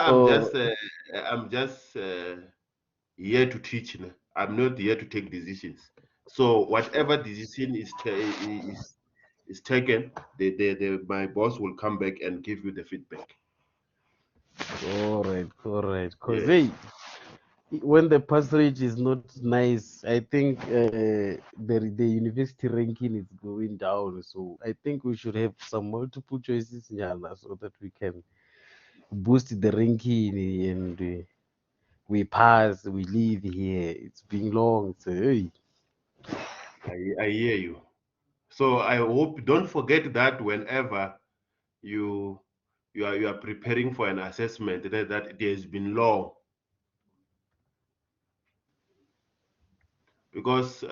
Or I'm just here to teach. I'm not here to take decisions. So whatever decision is taken, my boss will come back and give you the feedback. all right. Cause Yes. hey, when the pass rate is not nice, I think the university ranking is going down. So I think we should have some multiple choices, Nyana, so that we can boost the ranking and we pass, we live here. It's been long. So hey, I hear you. So I hope don't forget that whenever you you are preparing for an assessment that it has been long, because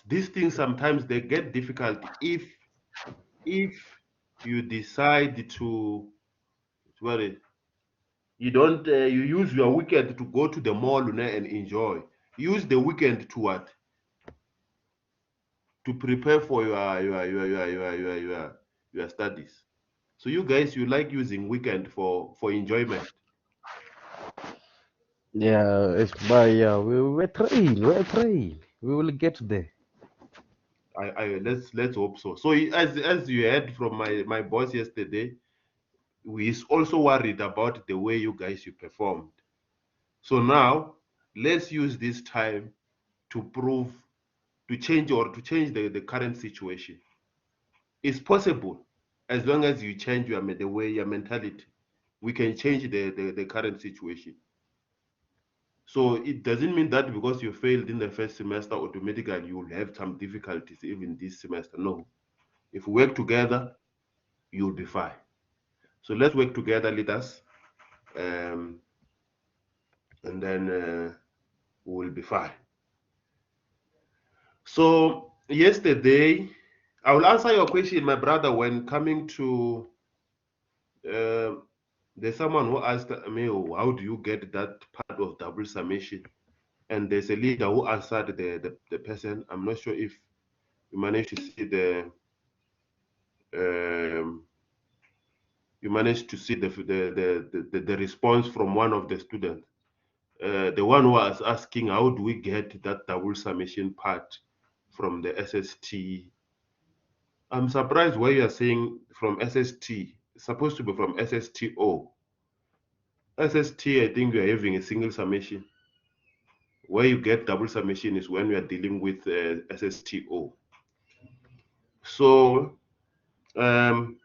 these things sometimes they get difficult if you decide to what it, you don't you use your weekend to go to the mall and enjoy. Use the weekend to what, to prepare for your studies. So you guys, you like using weekend for enjoyment. yeah, but yeah, we're trained. We will get there. Let's hope so. So as you heard from my boss yesterday, we is also worried about the way you guys you performed. So now let's use this time to prove, to change the current situation. It's possible, as long as you change the way your mentality, we can change the current situation. So it doesn't mean that because you failed in the first semester, automatically you will have some difficulties even this semester. No. If we work together, you'll be fine. So let's work together, leaders, um, and then we'll be fine. So yesterday, I will answer your question, my brother, when coming to uh, there's someone who asked me, oh, how do you get that part of double summation? And there's a leader who answered the person. I'm not sure if you managed to see um, the response from one of the students. The one who was asking, how do we get that double summation part from the SST? I'm surprised why you are saying from SST. It's supposed to be from SSTO. SST, I think you are having a single summation. Where you get double summation is when we are dealing with SSTO. So um,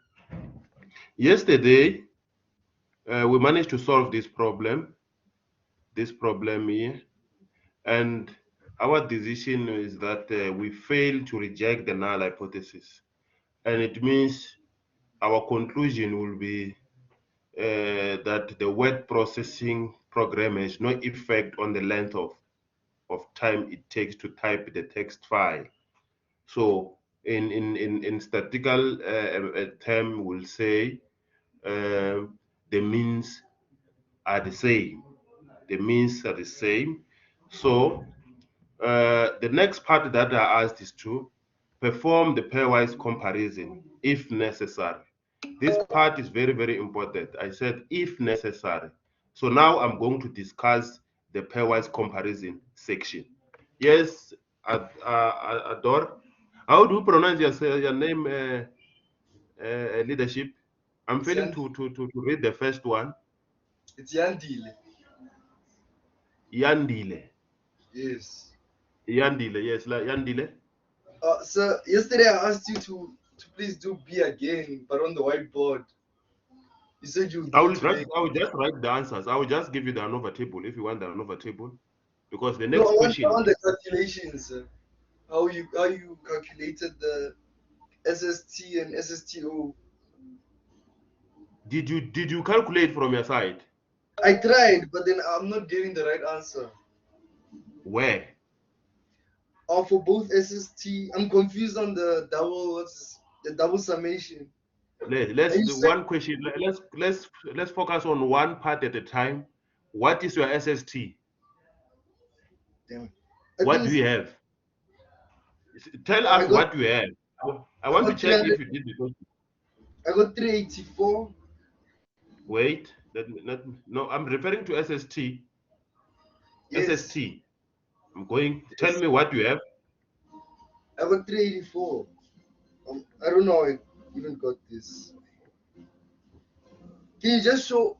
yesterday we managed to solve this problem here, and our decision is that we fail to reject the null hypothesis, and it means our conclusion will be that the word processing program has no effect on the length of time it takes to type the text file. So in statistical term, we'll say uh, the means are the same. The means are the same. So the next part that I asked is to perform the pairwise comparison if necessary. This part is very, very important. I said if necessary. So now I'm going to discuss the pairwise comparison section. Yes, Ador, how do you pronounce your name, leadership? I'm It's failing Yandile. to read the first one. It's Yandile. Yandile. Yes. Yandile, yes, Yandile. So yesterday I asked you to please do B again, but on the whiteboard. You said you'll do it today. I will just write the answers. I will just give you the ANOVA table if you want the ANOVA table. Because the No, next I question, want the calculations. How you calculated the SST and SSTO. did you calculate from your side? I tried, but then I'm not getting the right answer. Where? For both SST, I'm confused on the double summation. Let's And you the said one question. Let's focus on one part at a time. What is your SST? damn it. I What think do you have? Tell I us got what you have. I I want to got check 300. if you did the question. I got 384. Wait. No, I'm referring to SST. Yes. SST. I'm going. Yes. Tell me what you have. I have a 384. I don't know how I even got this. Can you just show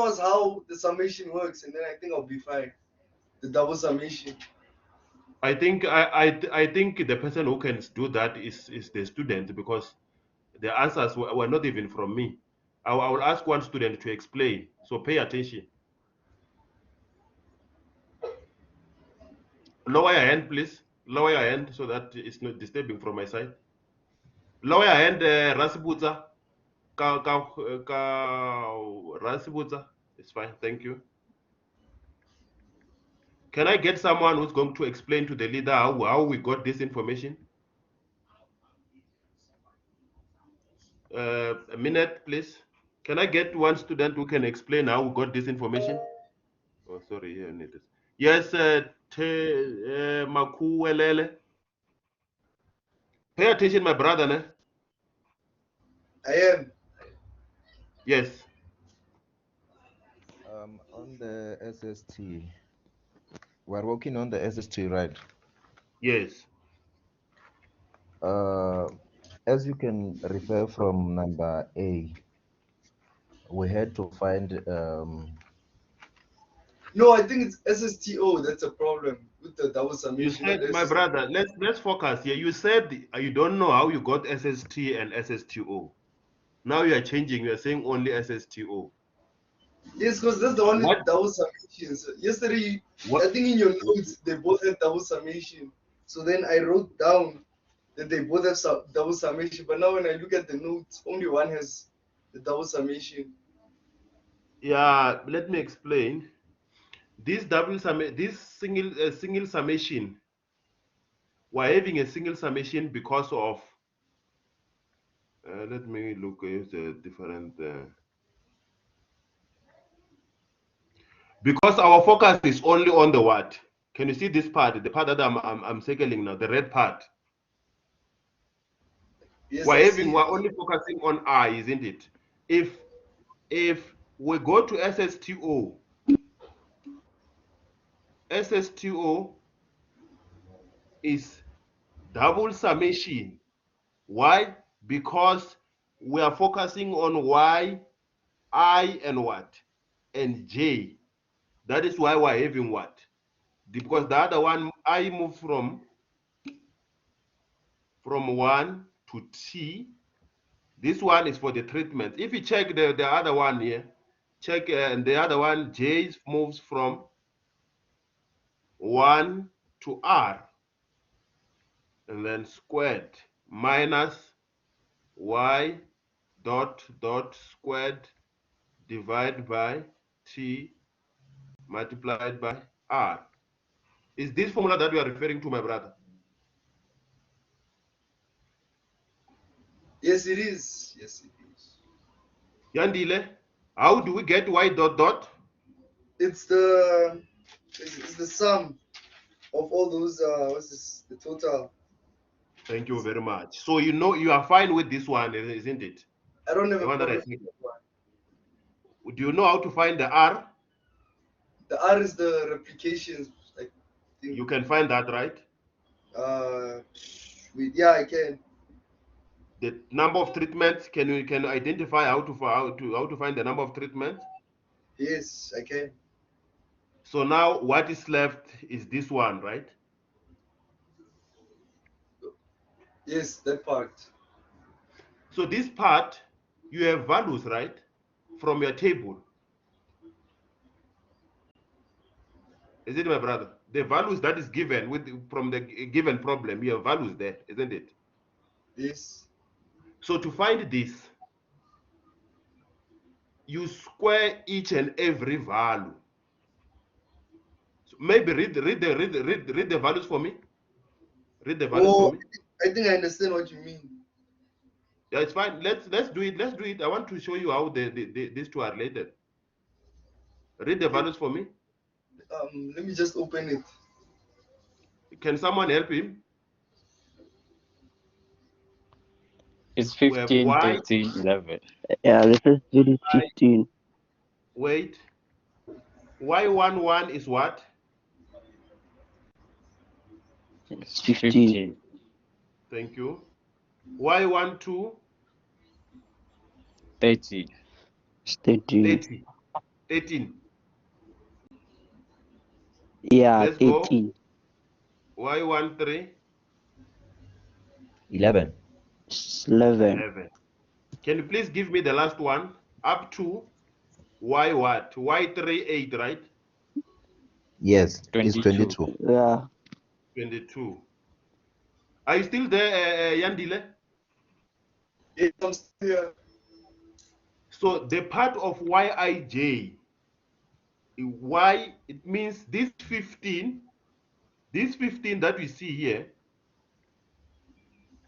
us how the summation works, and then I think I'll be fine. The double summation. I think I think the person who can do that is the student, because the answers were not even from me. I will ask one student to explain. So pay attention. Lower your hand, please. Lower your hand so that it's not disturbing from my side. Lower your hand, Rasibutsa. Rasibutsa. It's fine. Thank you. Can I get someone who's going to explain to the leader how we got this information? A minute, please. Can I get one student who can explain how we got this information? Oh, sorry, here it is. Yes, Makuwelele. Pay attention, my brother. Ne? I am. Yes. On the SST, we're working on the SST, right? Yes. As you can refer from number A, we had to find No, I think it's SSTO that's a problem with the double You summation. said, my brother, let's focus here. You said you don't know how you got SST and SSTO. Now you are changing. You are saying only SSTO. Yes, because that's the only What? double summation. So yesterday, What? I think in your notes they both had double summation. So then I wrote down that they both have double summation. But now when I look at the notes, only one has the double summation. Yeah. Let me explain. This single summation. We're having a single summation because of. Let me look at a different. Because our focus is only on the what? Can you see this part? The part that I'm circling now, the red part. Yes, I see. We're only focusing on I, isn't it? If we go to SSTO, SSTO is double summation. Why? Because we are focusing on Y, I, and what? And J. That is why we're having what? Because the other one, I move from 1 to T. This one is for the treatment. If you check the other one here, check and the other one, J moves from 1 to R, and then squared minus Y dot squared divided by T multiplied by R. Is this formula that we are referring to, my brother? Yes, it is. Yes, it is. Yandile, how do we get Y dot dot? It's the sum of all those. What's this? The total. Thank you very much. So you know you are fine with this one, isn't it? I don't have The a one that I problem said. with that one. Do you know how to find the R? The R is the replications. I think. You can find that, right? Yeah, I can. The number of treatments. Can you identify how to find the number of treatments? Yes, I can. So now what is left is this one, right? Yes, that part. So this part, you have values, right? From your table. Is it, my brother? The values that is given from the given problem, you have values there, isn't it? Yes. So to find this, you square each and every value. So maybe read the values for me. Read the values for Oh, me. I think I understand what you mean. Yeah, it's fine. Let's do it. Let's do it. I want to show you how these two are related. Read the values for me. Let me just open it. Can someone help him? It's We have 15, Y. 13, 11. Yeah, this is Judy Y. 15. Wait. Y11 is what? It's 15. Thank you. Y12, 30. It's 13. 30. 18. Yeah, Let's go. 18. Y13, 11. It's 11. 11. Can you please give me the last one? Up to Y what? Y38, right? Yes, it's 22. 22. Yeah. 22. Are you still there, Yandile? Yeah, I'm still here. So the part of Yij, Y, it means this 15 that we see here,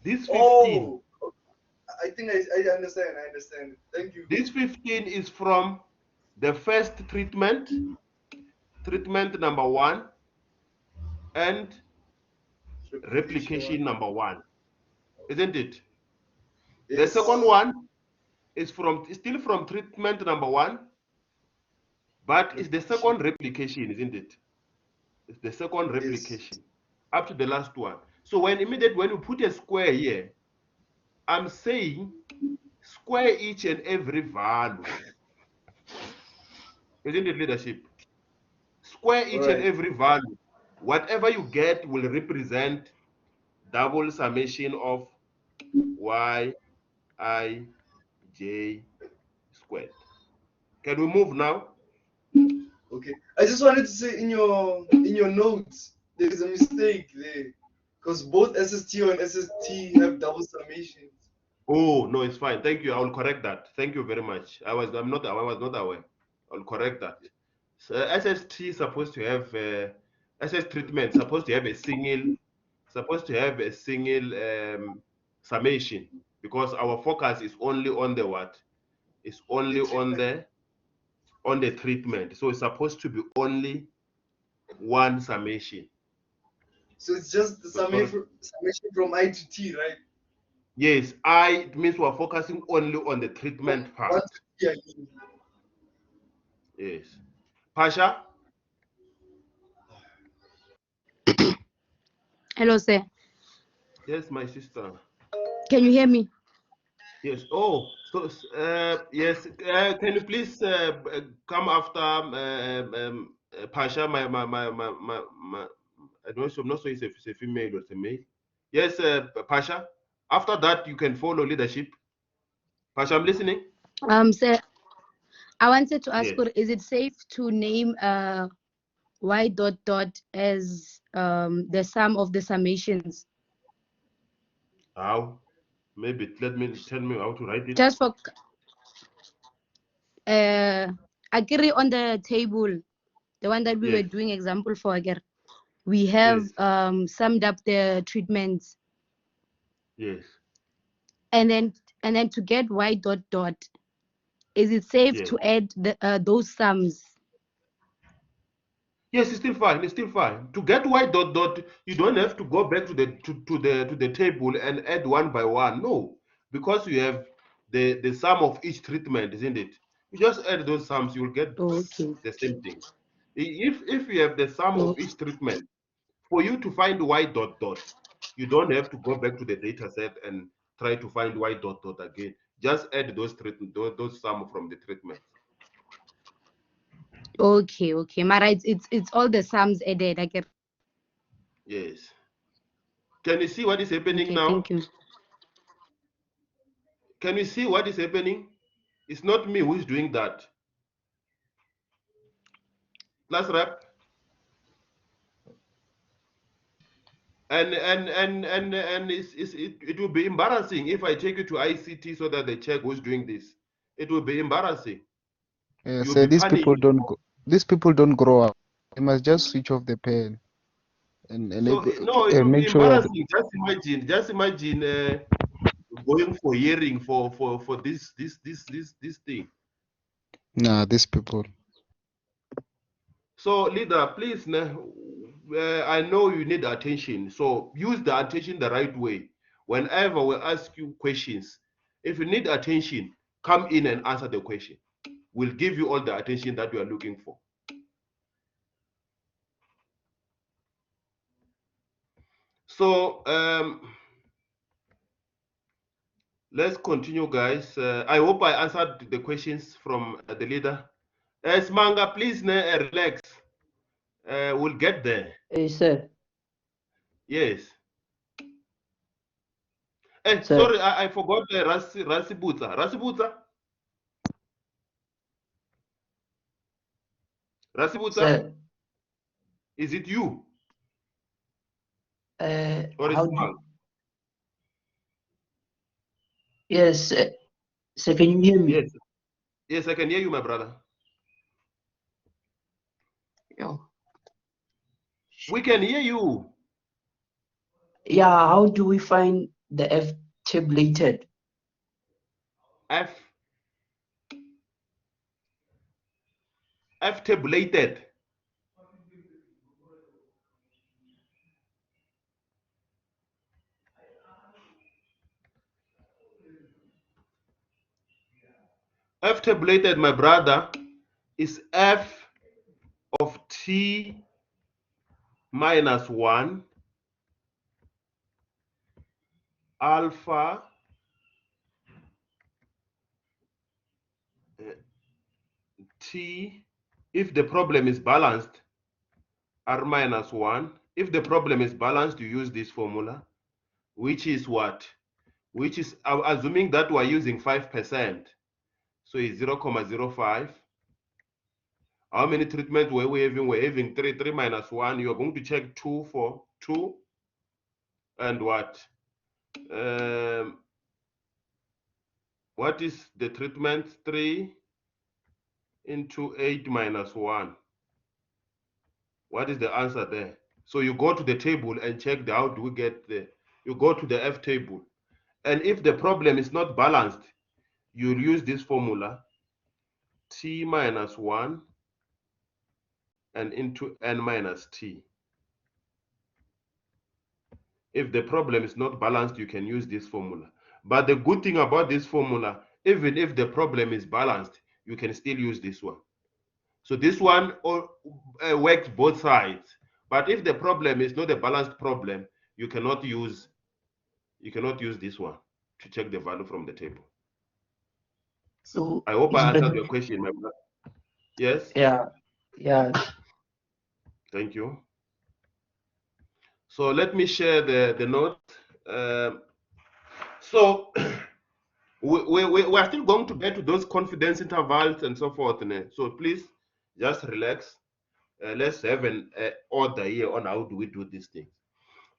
this 15, Oh, I think I understand. I understand. Thank you. this 15 is from the first treatment number 1, and replication number 1, isn't it? The Yes. second one is still from treatment number 1, but it's the second replication, isn't it? It's the second replication up to the last one. So when you put a square here, I'm saying square each and every value. Isn't it, leadership? Square each and every value. Whatever you get will represent double summation of y I j squared. Can we move now? Okay. I just wanted to say in your notes there's a mistake there, because both SSTO and SST have double summations. Oh no, it's fine. Thank you. I will correct that. Thank you very much. I was not aware. I'll correct that. So SST is supposed to have SS treatment supposed to have a single summation, because our focus is only on the what? It's only on the treatment. So it's supposed to be only one summation. So it's just the summation from I to T, right? Yes, it means we're focusing only on the treatment part. 1 to T, I mean. Yes. Pasha? Hello, sir. Yes, my sister. Can you hear me? Yes. Oh, so yes. Can you please come after Pasha? I don't know. I'm not sure if it's a female or it's a male. Yes, Pasha. After that, you can follow leadership. Pasha, I'm listening. Sir, I wanted to ask Yes. you, is it safe to name y dot dot as the sum of the summations? How? Maybe tell me how to write it. Just for agree on the table, the one that we were doing example for again. We have summed up the treatments. Yes. And then to get y dot dot, is it safe to add those sums? Yes, it's still fine. It's still fine. To get y dot dot, you don't have to go back to the table and add one by one. No, because you have the sum of each treatment, isn't it? You just add those sums, you will get the same thing. If you have the sum of each treatment, for you to find y dot dot, you don't have to go back to the data set and try to find y dot dot again. Just add those sum from the treatment. Okay. Mara, it's all the sums added again. Yes. Can you see what is happening now? Thank you. Can you see what is happening? It's not me who is doing that. Last rep. And it will be embarrassing if I take you to ICT so that they check who's doing this. It will be embarrassing. So these people don't go. These people don't grow up. They must just switch off the pen and So no, it will be make sure that embarrassing. Just imagine going for hearing for this thing. nah, these people. So leader, please, I know you need attention. So use the attention the right way. Whenever we ask you questions, if you need attention, come in and answer the question. will give you all the attention that you are looking for. So let's continue, guys. I hope I answered the questions from the leader. Smanga, please relax. We'll get there. Yes, sir. Yes. Sir. Sorry, I forgot Rasibutsa. Rasibutsa? Rasibutsa? Sir. Is it you? Or is How it do... Yes, sir, can you hear me? Yes. Yes, I can hear you, my brother. Yo. We can hear you. Yeah, how do we find the F tabulated? F tabulated. F tabulated, my brother, is F of T minus 1 alpha T, if the problem is balanced, R minus 1. If the problem is balanced, you use this formula, which is what? Which is, assuming that we're using 5%, so it's 0.05. How many treatments were we having? We're having 3 minus 1. You're going to check 2 for 2. And what? What is the treatment? 3 into 8 minus 1. What is the answer there? So you go to the table and check how do we get there. You go to the F table. And if the problem is not balanced, you'll use this formula, T minus 1 and into N minus T. If the problem is not balanced, you can use this formula. But the good thing about this formula, even if the problem is balanced, you can still use this one. So this one works both sides. But if the problem is not a balanced problem, you cannot use this one to check the value from the table. So I hope I answered your question, my brother. Yes? Yeah. Yeah. Thank you. So let me share the note. So we are still going to get to those confidence intervals and so forth. So please just relax. Let's have an order here on how do we do these things.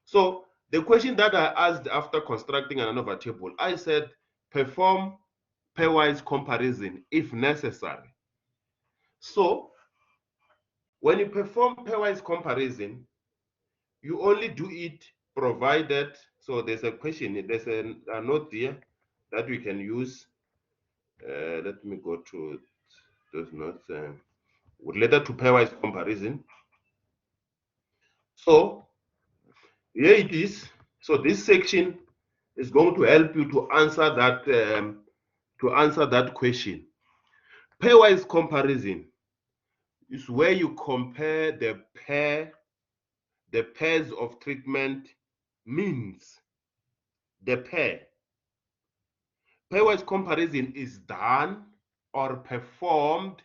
So the question that I asked after constructing an ANOVA table, I said perform pairwise comparison if necessary. So when you perform pairwise comparison, you only do it provided, so there's a question, there's a note here that we can use. Let me go to those notes. Related to pairwise comparison. So here it is. So this section is going to help you to answer that question. Pairwise comparison is where you compare the pairs of treatment means. The pair. Pairwise comparison is done or performed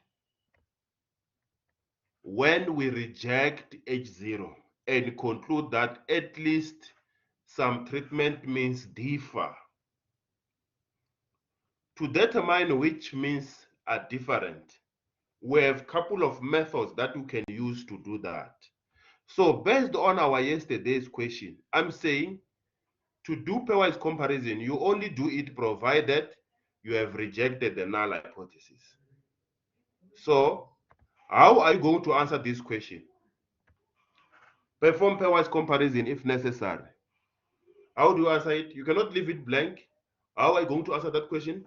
when we reject H0 and conclude that at least some treatment means differ. To determine which means are different, we have a couple of methods that we can use to do that. So based on our yesterday's question, I'm saying to do pairwise comparison, you only do it provided you have rejected the null hypothesis. So how are you going to answer this question? Perform pairwise comparison if necessary. How do you answer it? You cannot leave it blank. How are you going to answer that question?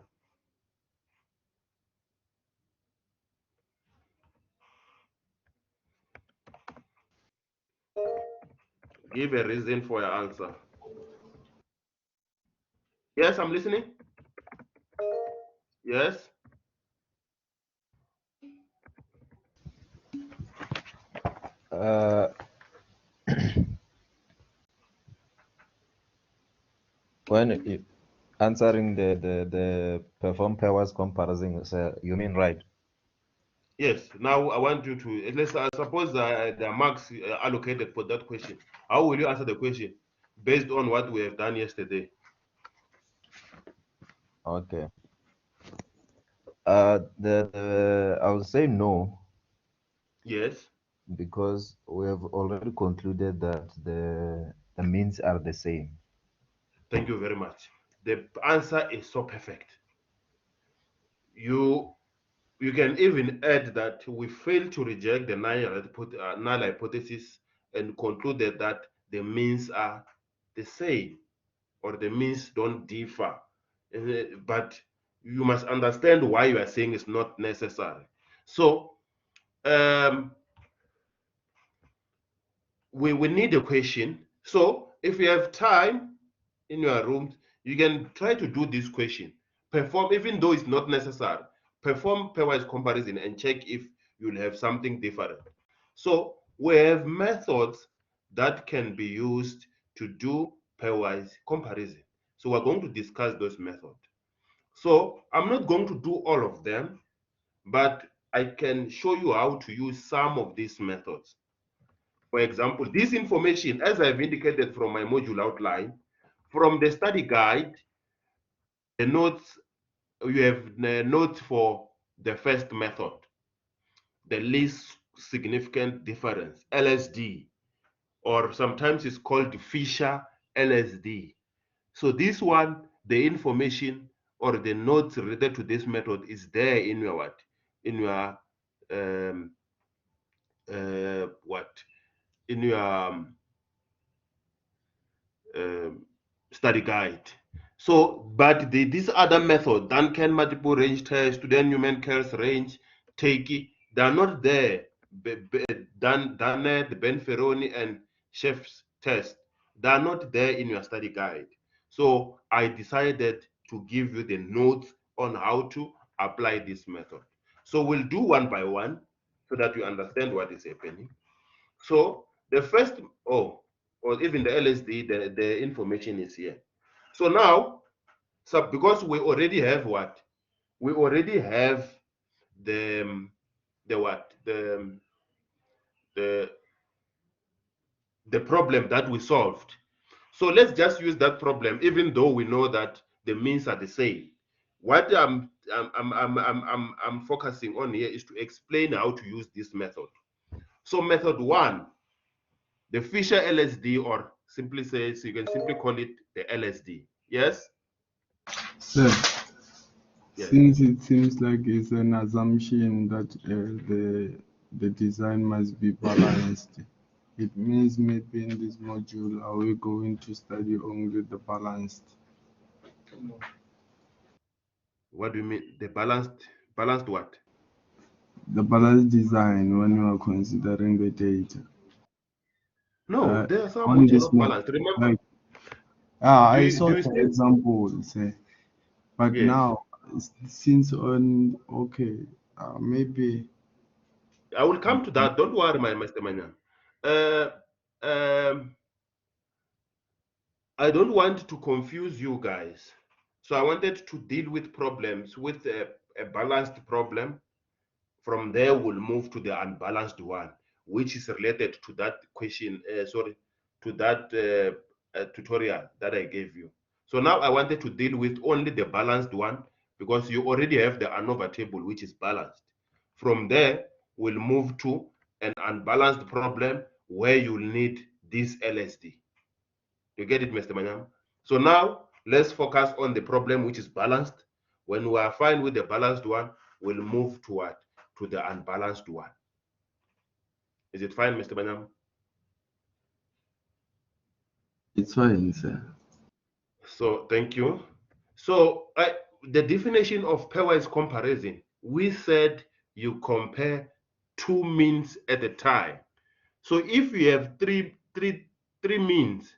Give a reason for your answer. Yes, I'm listening. Yes. When answering the perform pairwise comparison, you mean right? Yes. Now I want you to let's suppose there are marks allocated for that question. How will you answer the question based on what we have done yesterday? Okay. I would say no. Yes. Because we have already concluded that the means are the same. Thank you very much. The answer is so perfect. You can even add that we failed to reject the null hypothesis and concluded that the means are the same or the means don't differ. But you must understand why you are saying it's not necessary. So we need a question. So if you have time in your room, you can try to do this question. Perform, even though it's not necessary, perform pairwise comparison and check if you'll have something different. So we have methods that can be used to do pairwise comparison. So we're going to discuss those methods. So I'm not going to do all of them, but I can show you how to use some of these methods. For example, this information, as I've indicated from my module outline, from the study guide, the notes, you have the notes for the first method, the least significant difference, LSD, or sometimes it's called Fisher LSD. So this one, the information or the notes related to this method is there in your what? In your what? In your study guide. So, but this other method, Duncan multiple range test, student Newman Cares range, Takey, they are not there. Dunnett, Benferroni, and Chef's test, they are not there in your study guide. So I decided to give you the notes on how to apply this method. So we'll do one by one so that you understand what is happening. So the first, or even the LSD, the information is here. So now, so because we already have what? We already have the what? The the problem that we solved. So let's just use that problem, even though we know that the means are the same. What I'm focusing on here is to explain how to use this method. So method one, the Fisher LSD, or simply says, you can simply call it the LSD. Yes? Sir, Yes. since it seems like it's an assumption that the design must be balanced, it means maybe in this module, are we going to study only the balanced? What do you mean? The balanced what? The balanced design when you are considering the data. No, there are some On which are this not balanced. Remember? like, I saw do you the still? examples, but Yes. now since on maybe I will come to that. Don't worry, my Master Manyan. Uh, um, I don't want to confuse you guys. So I wanted to deal with problems with a balanced problem. From there, we'll move to the unbalanced one, which is related to that question, to that tutorial that I gave you. So now I wanted to deal with only the balanced one because you already have the ANOVA table, which is balanced. From there, we'll move to an unbalanced problem where you'll need this LSD. You get it, Mr. Manyam? So now let's focus on the problem which is balanced. When we are fine with the balanced one, we'll move to what? To the unbalanced one. Is it fine, Mr. Manyam? it's fine, sir. So thank you. So the definition of pairwise comparison, we said you compare two means at a time. So if you have three means,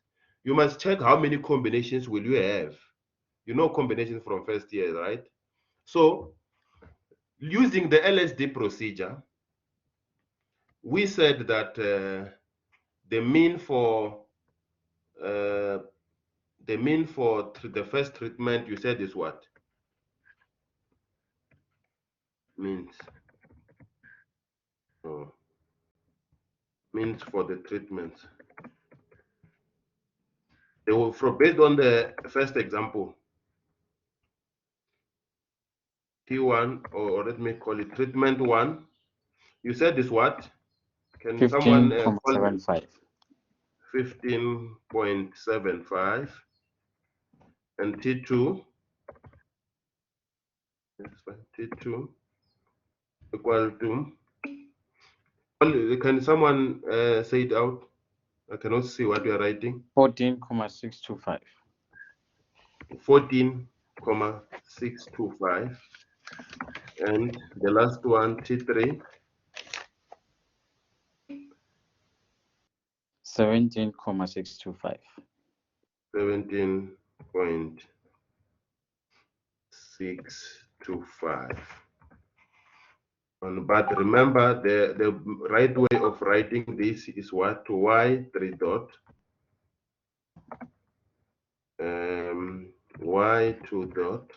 you must check how many combinations will you have. You know combinations from first year, right? So using the LSD procedure, we said that the mean for the first treatment, you said, is what? Means. Oh. Means for the treatments. They were based on the first example. T1, or let me call it treatment 1. You said is what? Can someone call me? 15.75. And T2, T2 equal to, can someone say it out? I cannot see what you are writing. 14,625. 14,625. And the last one, T3. 17,625. 17.625. But remember, the right way of writing this is what? Y3 dot Y2 dot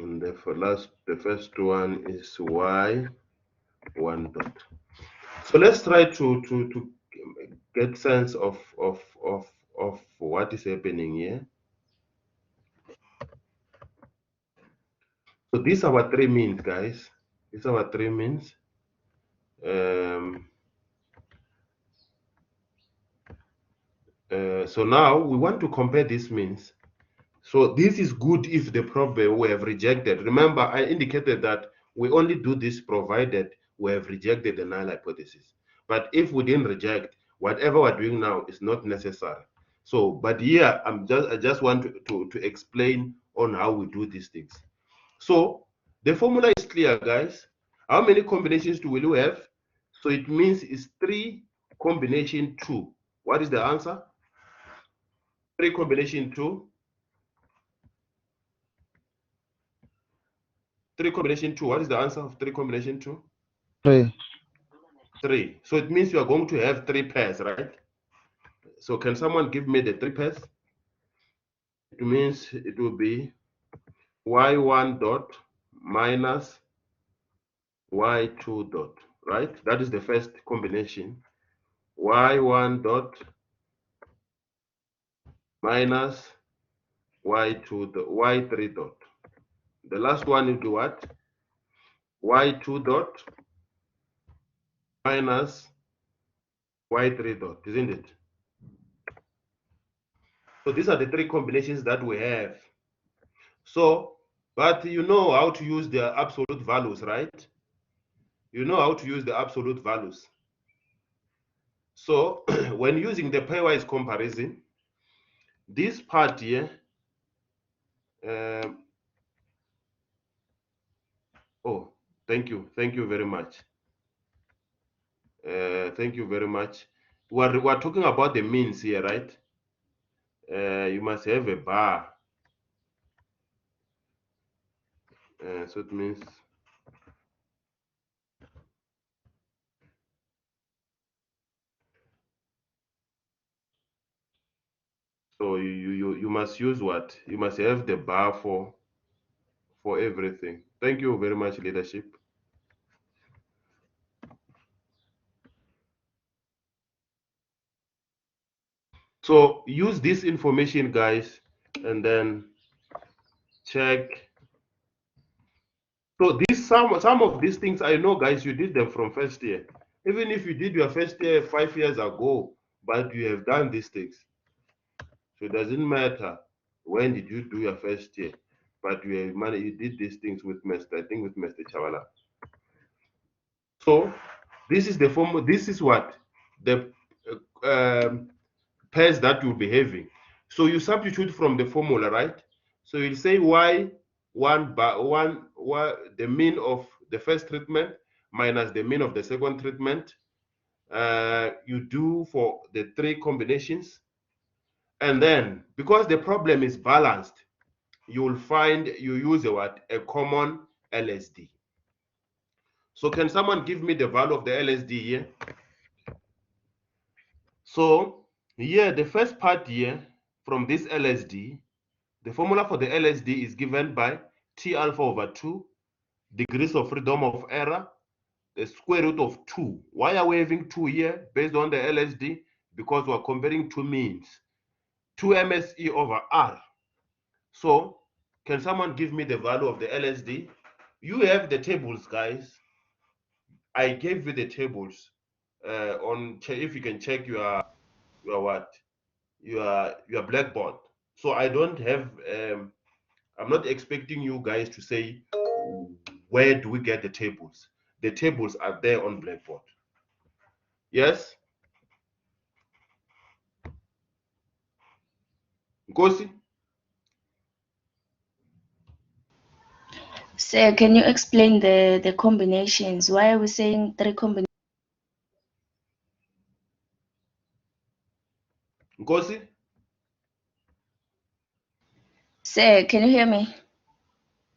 and the first one is Y1 dot. So let's try to get sense of what is happening here. So these are our 3 means, guys. These are our 3 means. So now we want to compare these means. So this is good if the problem we have rejected. Remember, I indicated that we only do this provided we have rejected the null hypothesis. But if we didn't reject, whatever we're doing now is not necessary. So, but here I just want to explain on how we do these things. So the formula is clear, guys. How many combinations do we have? So it means it's 3 combination 2. What is the answer? 3 combination 2. 3 combination 2. What is the answer of 3 combination 2? 3. 3. So it means you are going to have 3 pairs, right? So can someone give me the 3 pairs? It means it will be y1 dot minus y2 dot, right? That is the first combination. y1 dot minus y2 dot, y3 dot. The last one will be what? y2 dot minus y3 dot, isn't it? So these are the 3 combinations that we have. So, but you know how to use the absolute values, right? You know how to use the absolute values. So when using the pairwise comparison, this part here, oh, thank you very much. Thank you very much. We're talking about the means here, right? You must have a bar. So it means so you must use what? You must have the bar for everything. Thank you very much, leadership. So use this information, guys, and then check. So this some of these things I know, guys, you did them from first year. Even if you did your first year 5 years ago, but you have done these things. So it doesn't matter when did you do your first year, but you did these things with Mr. I think with Mr. Chavala. So this is the form. This is what the pairs that you'll be having. So you substitute from the formula, right? So you'll say the mean of the first treatment minus the mean of the second treatment. You do for the 3 combinations. And then because the problem is balanced, you will find you use a common LSD. So can someone give me the value of the LSD here? So here, the first part here from this LSD, the formula for the LSD is given by T alpha over 2, degrees of freedom of error, the square root of 2. Why are we having 2 here based on the LSD? Because we're comparing two means. 2 MSE over R. So can someone give me the value of the LSD? You have the tables, guys. I gave you the tables if you can check your what? Your blackboard. So I don't have I'm not expecting you guys to say where do we get the tables. The tables are there on blackboard. Yes? Ngosi? Sir, can you explain the combinations? Why are we saying 3 combinations? Ngosi? Sir, can you hear me?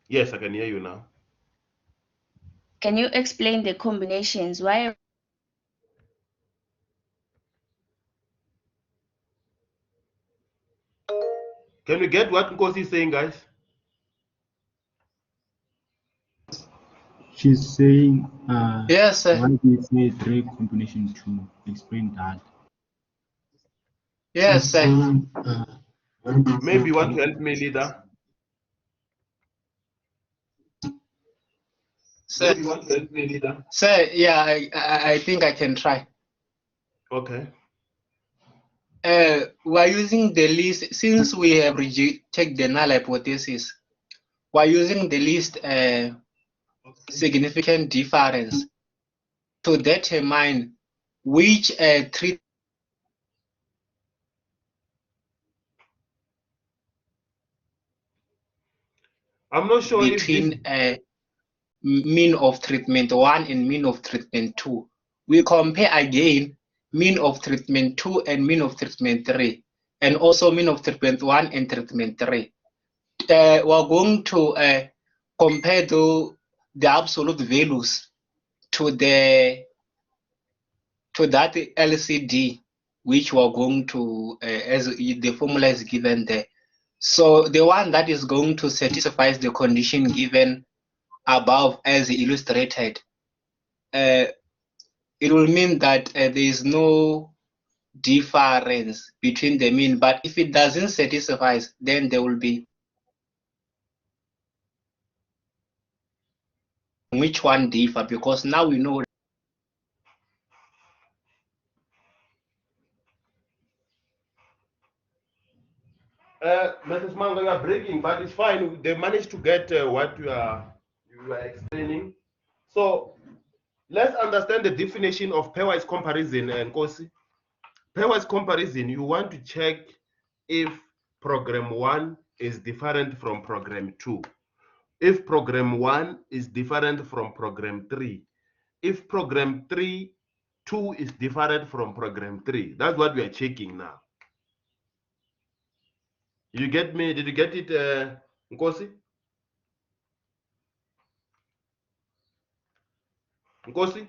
Yes, I can hear you now. Can you explain the combinations? Why? Can we get what Ngosi is saying, guys? She's saying, Yes, sir. why do you say 3 combination 2? Explain that. Yes, She's sir. saying, why do you Maybe you say want 3? to help me, leader. Sir, Maybe you want to help me, leader. sir, yeah, I think I can try. Okay. We're using the list since we have checked the null hypothesis. We're using the least significant difference to determine which treat I'm not sure if this between mean of treatment 1 and mean of treatment 2. We compare again mean of treatment 2 and mean of treatment 3, and also mean of treatment 1 and treatment 3. We're going to compare the absolute values to that LCD, which we're going to as the formula is given there. So the one that is going to satisfy the condition given above as illustrated, it will mean that there is no difference between the mean, but if it doesn't satisfy, then there will be which one differ, because now we know. Mrs. Mango, you are breaking, but it's fine. They managed to get what you are explaining. So let's understand the definition of pairwise comparison, Nkosi. Pairwise comparison, you want to check if program 1 is different from program 2. If program 1 is different from program 3. If program 2 is different from program 3. That's what we are checking now. You get me? Did you get it, Nkosi? Nkosi?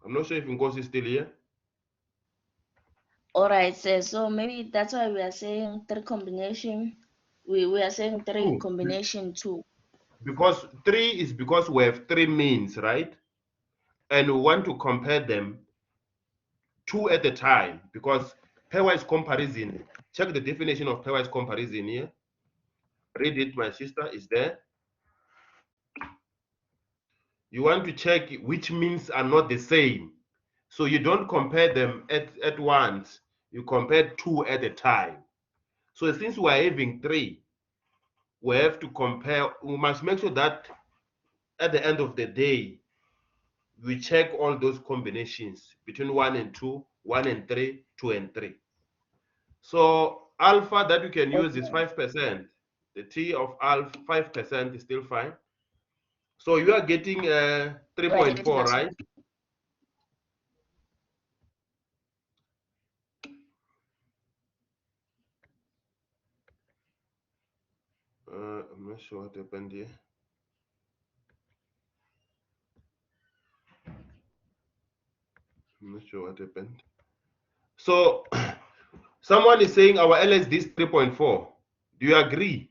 I'm not sure if Nkosi is still here. All right, sir. So maybe that's why we are saying 3 combination. We are saying 3 combination 2. Because 3 is because we have 3 means, right? And we want to compare them 2 at a time, because pairwise comparison, check the definition of pairwise comparison here. Read it, my sister, is there. You want to check which means are not the same. So you don't compare them at once. You compare 2 at a time. So since we're having 3, we have to compare. We must make sure that at the end of the day, we check all those combinations between 1 and 2, 1 and 3, 2 and 3. So alpha that you can use is 5%. The T of alpha 5% is still fine. So you are getting 3.4, right? I'm not sure what happened here. I'm not sure what happened. So someone is saying our LSD is 3.4. Do you agree?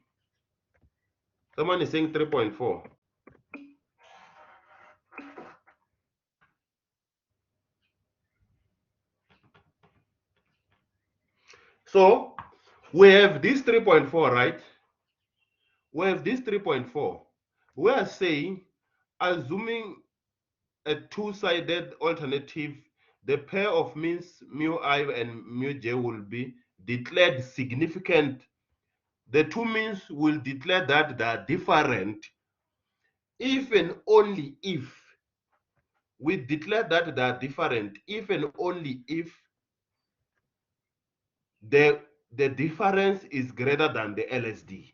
Someone is saying 3.4. So we have this 3.4, right? We have this 3.4. We are saying, assuming a two-sided alternative, the pair of means mu I and mu j will be declared significant. The two means will declare that they are different if and only if we declare that they are different if and only if the difference is greater than the LSD.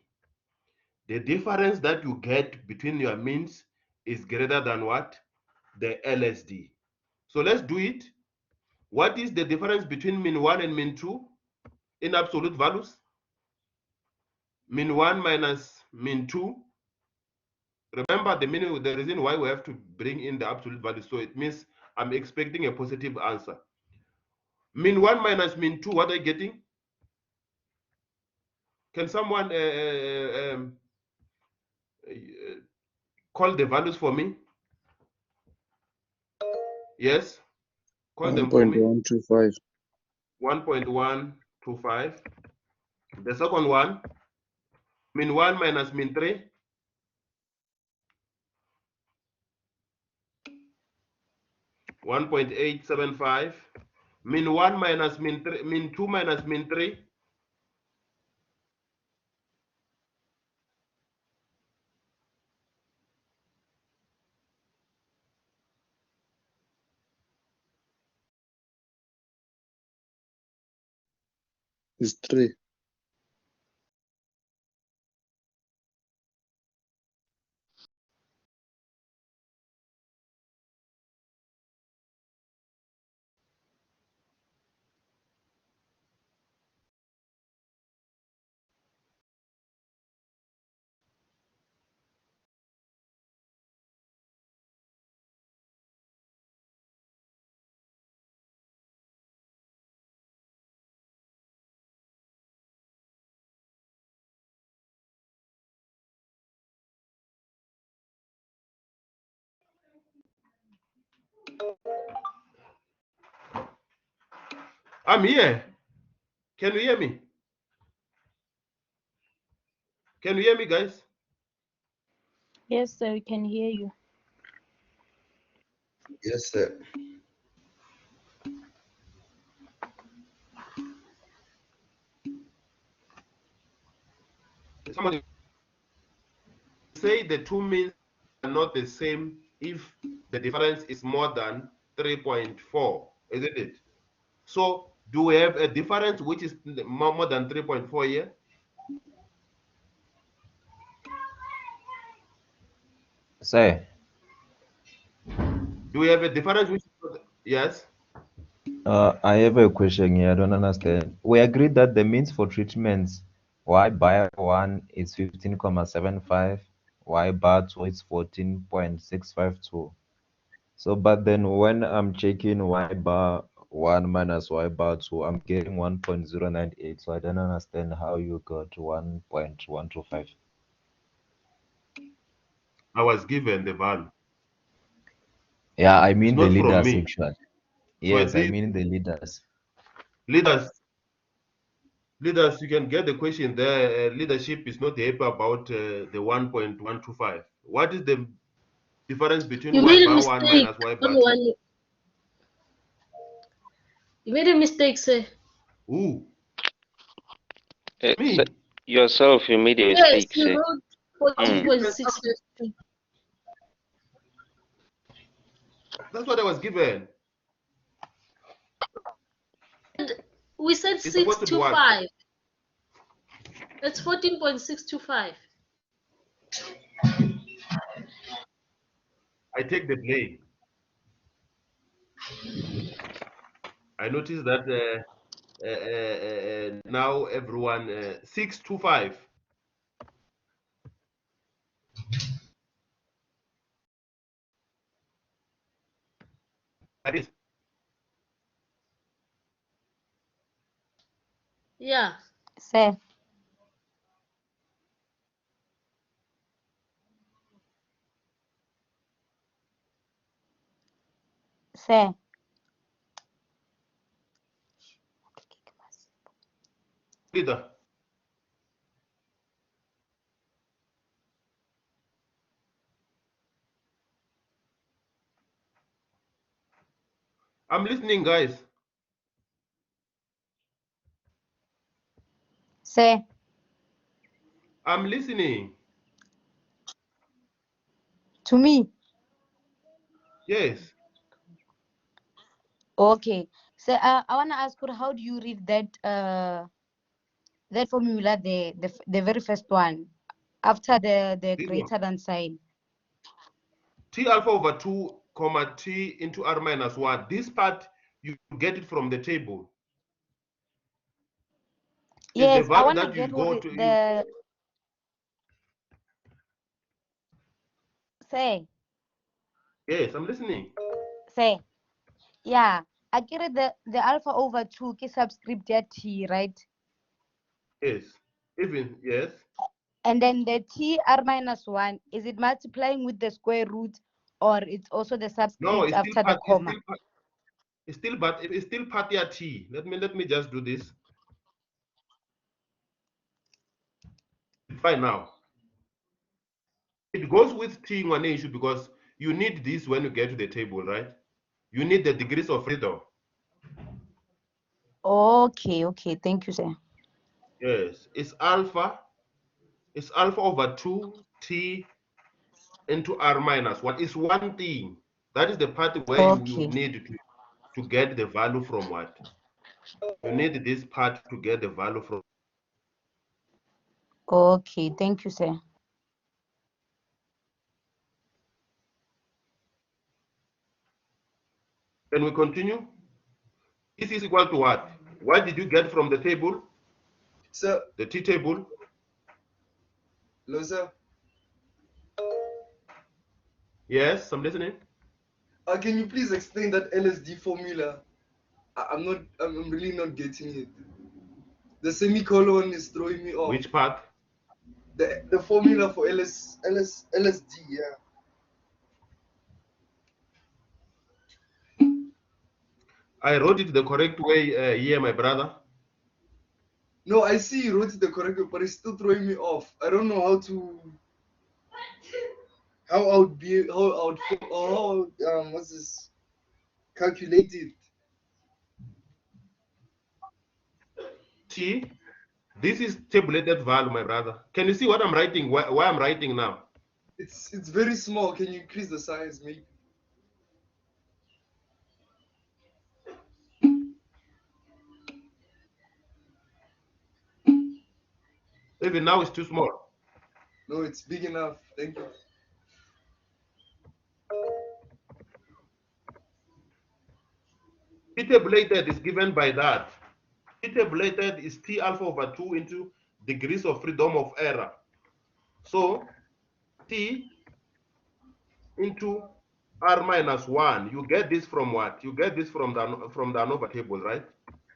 The difference that you get between your means is greater than what? The LSD. So let's do it. What is the difference between mean 1 and mean 2 in absolute values? Mean 1 minus mean 2. Remember the meaning, the reason why we have to bring in the absolute value. So it means I'm expecting a positive answer. Mean 1 minus mean 2, what are you getting? Can someone call the values for me? Yes, call them for me. 1.125. 1.125. The second one, mean 1 minus mean 3. 1.875. Mean 1 minus mean 3, mean 2 minus mean 3. Is 3. I'm here. Can you hear me? Can you hear me, guys? Yes, sir, we can hear you. Yes, sir. Somebody say the two means are not the same if the difference is more than 3.4, isn't it? So do we have a difference which is more than 3.4 here? Say. Do we have a difference which yes? I have a question here. I don't understand. We agreed that the means for treatments Y bar 1 is 15.75, Y bar 2 is 14.652. So, but then when I'm checking Y bar 1 minus Y bar 2, I'm getting 1.098. So I don't understand how you got 1.125. I was given the value. Yeah, I It's mean the not from leaders me. actually. So Yes, I mean the leaders. Leaders, you can get the question there. Leadership is not happy about the 1.125. What is the difference between You Y made a bar 1 mistake minus Y on bar 2? one. You made a mistake, sir. Who? So Me? yourself, you made a Yes, mistake, you sir. wrote 14.6. That's what I was given. We said It's supposed to be what? 625. That's 14.625. I take the blame. I noticed that now everyone 625. Like this. Yeah. Sir. Sir. Leader. I'm listening, guys. Sir. I'm listening. To me. Yes. Okay. So I wanna ask her, how do you read that that formula, the very first one, after the This greater one. than sign? T alpha over 2 comma T into R minus 1. This part, you get it from the table. Is the Yes, I value wanna that you get go what to. the say. Yes, I'm listening. Say. Yeah. I get it, the alpha over 2 ke subscript T, right? Yes. Even, yes. And then the T R minus 1, is it multiplying with the square root, or it's also the No, subscript it's still after part, the comma? it's still part here T. Let me just do this. Fine now. It goes with T in one issue because you need this when you get to the table, right? You need the degrees of freedom. Okay, thank you, sir. Yes, it's alpha over 2 T into R minus 1. It's one thing. That is the part where you need to get the value from what? You need this part to get the value from. Okay, thank you, sir. Can we continue? This is equal to what? What did you get from the table? Sir. The T table? Hello, sir. Yes, I'm listening. Can you please explain that LSD formula? I'm really not getting it. The semicolon is throwing me off. Which part? The formula for LSD, yeah. I wrote it the correct way here, my brother. No, I see you wrote it the correct way, but it's still throwing me off. I don't know how I would what's this, calculate it. See, this is tabulated value, my brother. Can you see what I'm writing? Why I'm writing now? It's very small. Can you increase the size, maybe? Even now it's too small. No, it's big enough. Thank you. T tabulated is given by that. T tabulated is T alpha over 2 into degrees of freedom of error. So T into R minus 1. You get this from what? You get this from the ANOVA table, right?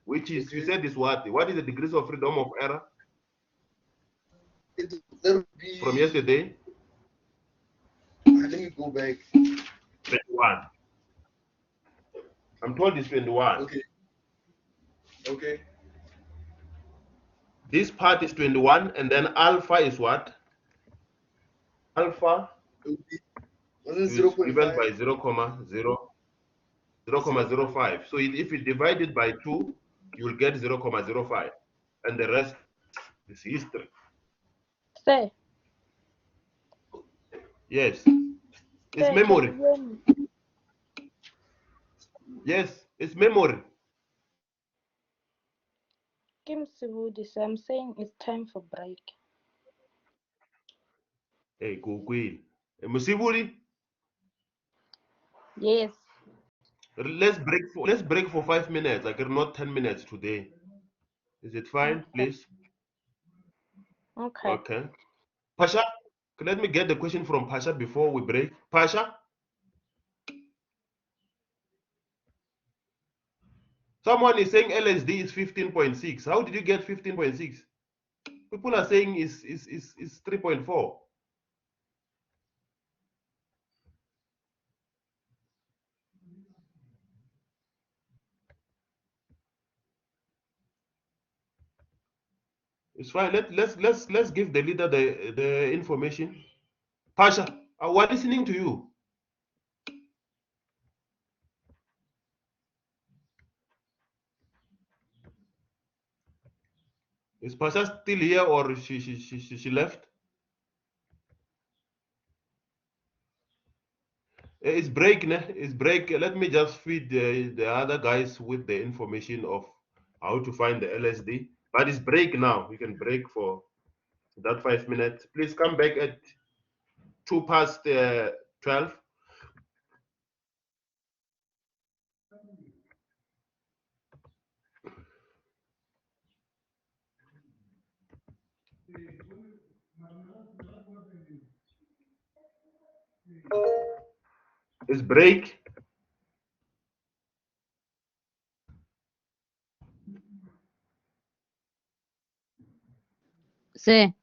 Which is, you said is what? What is the degrees of freedom of error? That would be... From yesterday? Let me go back. 21. I'm told it's 21. Okay. Okay. This part is 21, and then alpha is what? Alpha is 0. given by 0,05. So if you divide it by 2, you will get 0,05. And the rest is history. Sir. Yes. It's Sir, memory. can you hear me? Yes, it's memory. Kim Sivudis, I'm saying it's time for break. Hey, Kukui. Musiburi? Yes. Let's break for 5 minutes. Like not 10 minutes today. Is it fine, Okay. please? Okay. Okay. Pasha, let me get the question from Pasha before we break. Pasha? Someone is saying LSD is 15.6. How did you get 15.6? People are saying is 3.4. It's fine. Let's give the leader the information. Pasha, we're listening to you. Is Pasha still here or she left? It's break, ne? It's break. Let me just feed the other guys with the information of how to find the LSD. But it's break now. We can break for that 5 minutes. Please come back at 12:02. It's break. Say,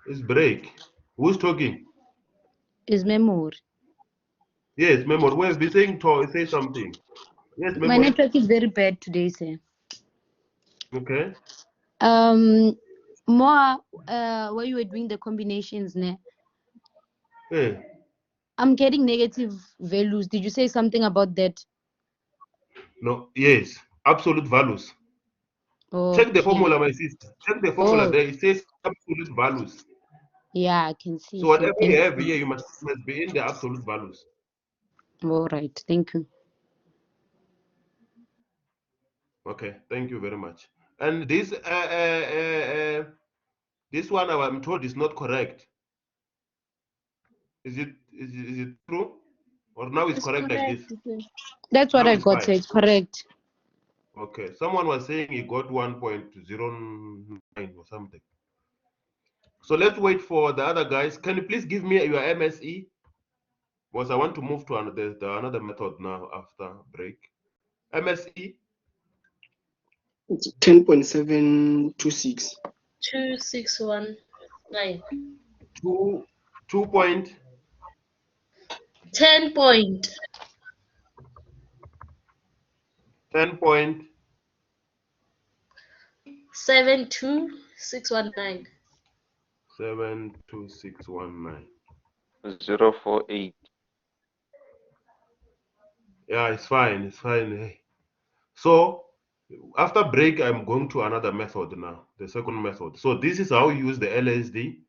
It's break. Who's talking? is memory. Yes, memory. We've been saying to say something. Yes, My memory. network is very bad today, sir. Okay. More where you were doing the combinations, ne? Hey. I'm getting negative values. Did you say something about that? No. Yes. Absolute values. Okay. Check the formula, my sister. Check the formula there. It says absolute values. Yeah, I can see. So whatever you Thank have you. here, you must be in the absolute values. All right. Thank you. Okay. Thank you very much. And this this one I'm told is not correct. Is it true? Or now it's correct like this? That's what Now I it's got. fine. So it's correct. Okay. Someone was saying he got 1.09 or something. So let's wait for the other guys. Can you please give me your MSE? Because I want to move to another method now after break. MSE? It's 10.726. 2619. 2 point 10 point 10 point 72619. 72619. 048. Yeah, it's fine. It's fine. So after break, I'm going to another method now, the second method. So this is how you use the LSD.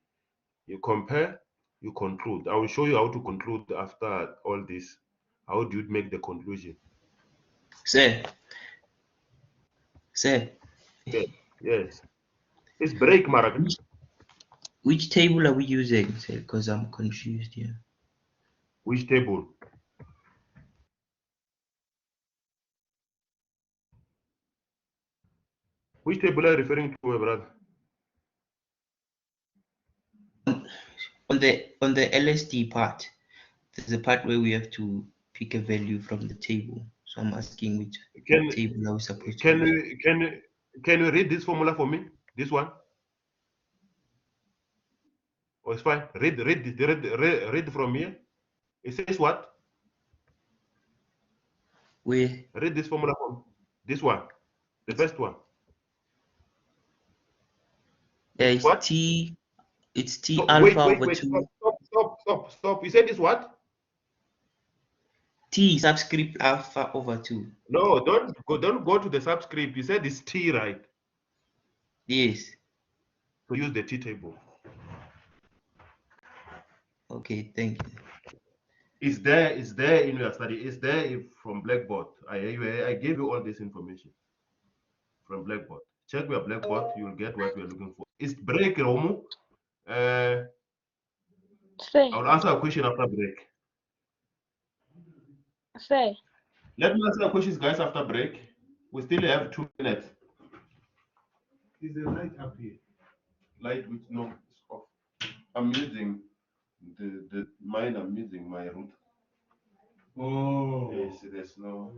You compare, you conclude. I will show you how to conclude after all this. How do you make the conclusion? Sir. Sir. Yes. Yes. It's break, Maragan. Which table are we using, sir? Because I'm confused here. Which table? Which table are you referring to, my brother? On the LSD part, there's a part where we have to pick a value from the table. So I'm asking which table are we supposed to use? Can you read this formula for me? This one? Oh, it's fine. Read from here. It says what? Where? Read this formula from this one. The first one. Yeah, It's what? It's T So, alpha wait. over 2. Stop. You said it's what? T subscript alpha over 2. No, don't go to the subscript. You said it's T, right? Yes. So use the T table. Okay, thank you. It's there in your study. It's there from Blackboard. I gave you all this information from Blackboard. Check your Blackboard, you'll get what we're looking for. It's break, Romu. Say, I'll answer a question after break. say. Let me answer questions, guys, after break. We still have 2 minutes. Is the light up here? Light which no is off. I'm using mine. I'm using my router. Oh. Yes, there's no.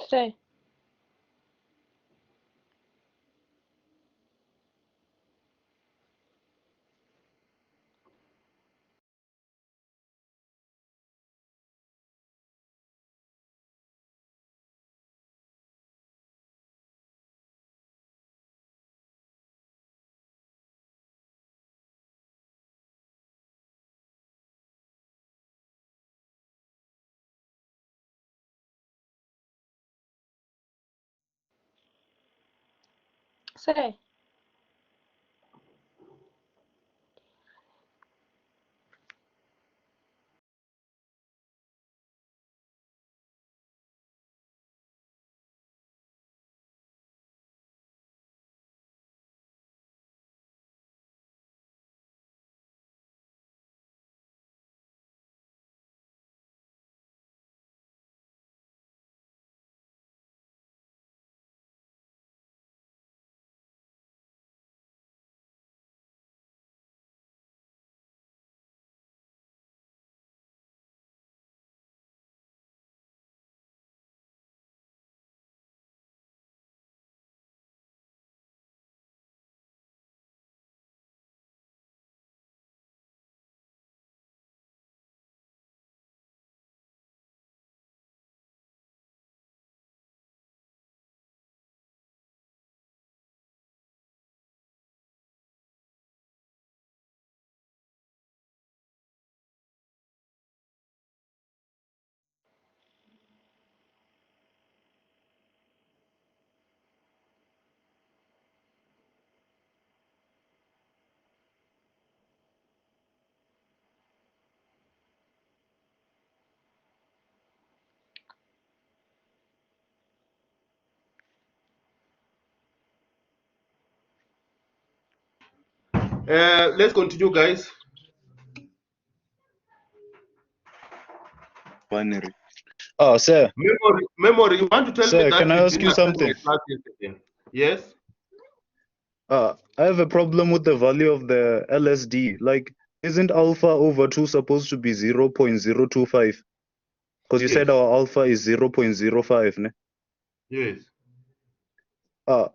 Say. Say. Let's continue, guys. Binary. Oh, sir. Memory, you want to tell me Sir, that can I you ask didn't you attend something? my class yesterday? Yes? I have a problem with the value of the LSD. Like, isn't alpha over 2 supposed to be 0.025? Because you said Yes. our alpha is 0.05, ne? Yes.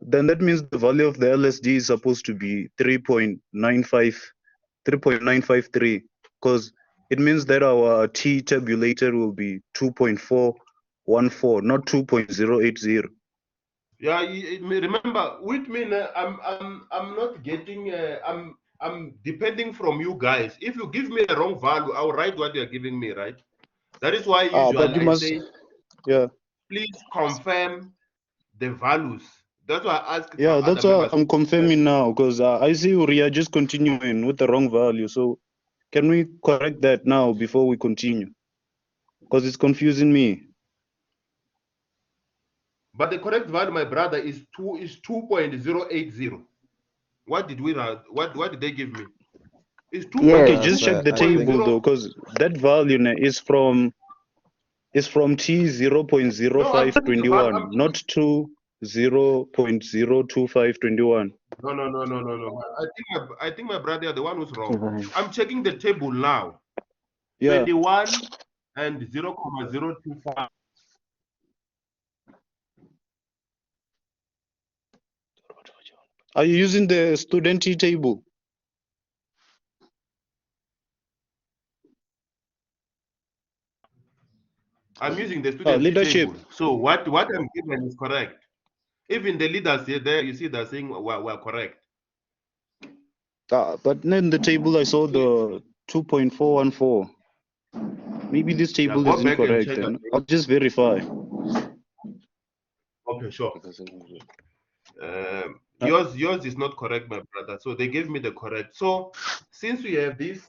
Then that means the value of the LSD is supposed to be 3.953, because it means that our T tabulator will be 2.414, not 2.080. Yeah, remember, with me, I'm not getting, I'm depending from you guys. If you give me a wrong value, I'll write what you're giving me, right? That is why usually But you I must, say, yeah. please confirm the values. That's why I ask Yeah, some that's other why members. I'm confirming now, because I see we are just continuing with the wrong value. So can we correct that now before we continue? Because it's confusing me. But the correct value, my brother, is 2.080. What did we write? What did they give me? It's 2. Okay, just check the table though, because that value is from T No, I'm checking the value. 0.0521, not to 0.02521. No. I think my brother, the one who's wrong. I'm checking the table now. Yeah. 21 and 0,025. Are you using the student table? I'm using the student leadership. table. So what I'm given is correct. Even the leaders here, there you see they're saying we're correct. But in the table I saw the 2.414. Maybe this table go is back and incorrect. check Then again. I'll just verify. Okay, sure. Yours is not correct, my brother. So they gave me the correct. So since we have this,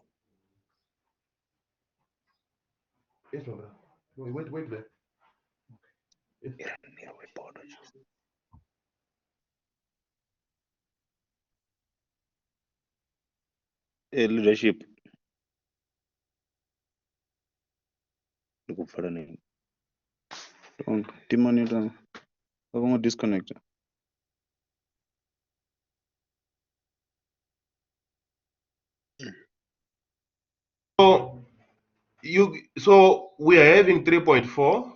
yes, my brother. Wait there. Leadership. I'm going to disconnect. So we are having 3.4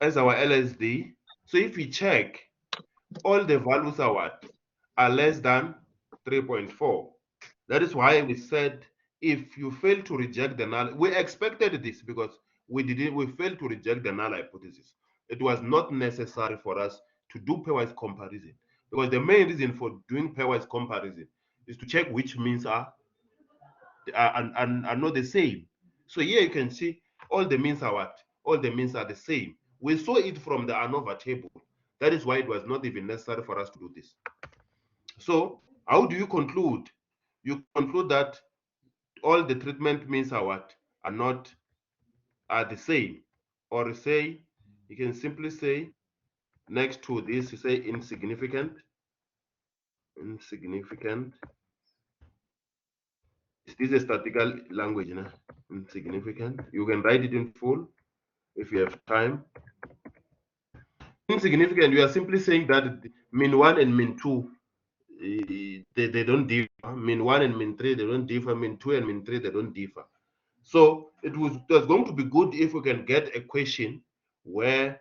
as our LSD. So if we check, all the values are what? Are less than 3.4. That is why we said if you fail to reject the null, we expected this because we failed to reject the null hypothesis. It was not necessary for us to do pairwise comparison because the main reason for doing pairwise comparison is to check which means are not the same. So here you can see all the means are what? All the means are the same. We saw it from the ANOVA table. That is why it was not even necessary for us to do this. So how do you conclude? You conclude that all the treatment means are what? Are the same. Or say, you can simply say next to this, you say insignificant. Insignificant. Is this a statistical language? No? Insignificant. You can write it in full if you have time. Insignificant, you are simply saying that min 1 and min 2, they don't differ. Min 1 and min 3, they don't differ. Min 2 and min 3, they don't differ. So it was going to be good if we can get a question where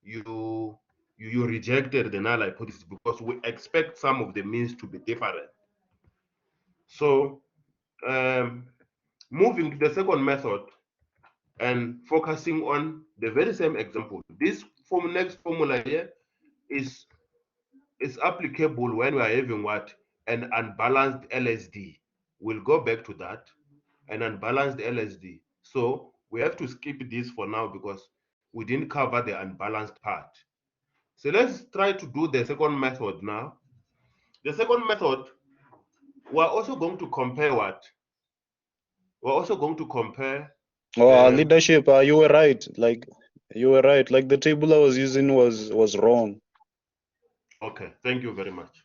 you rejected the null hypothesis because we expect some of the means to be different. So moving to the second method and focusing on the very same example. This next formula here is applicable when we are having what? An unbalanced LSD. We'll go back to that. An unbalanced LSD. So we have to skip this for now because we didn't cover the unbalanced part. So let's try to do the second method now. The second method, we're also going to compare what? We're also going to compare. Leadership, you were right. You were right. Like the table I was using was wrong. Okay, thank you very much.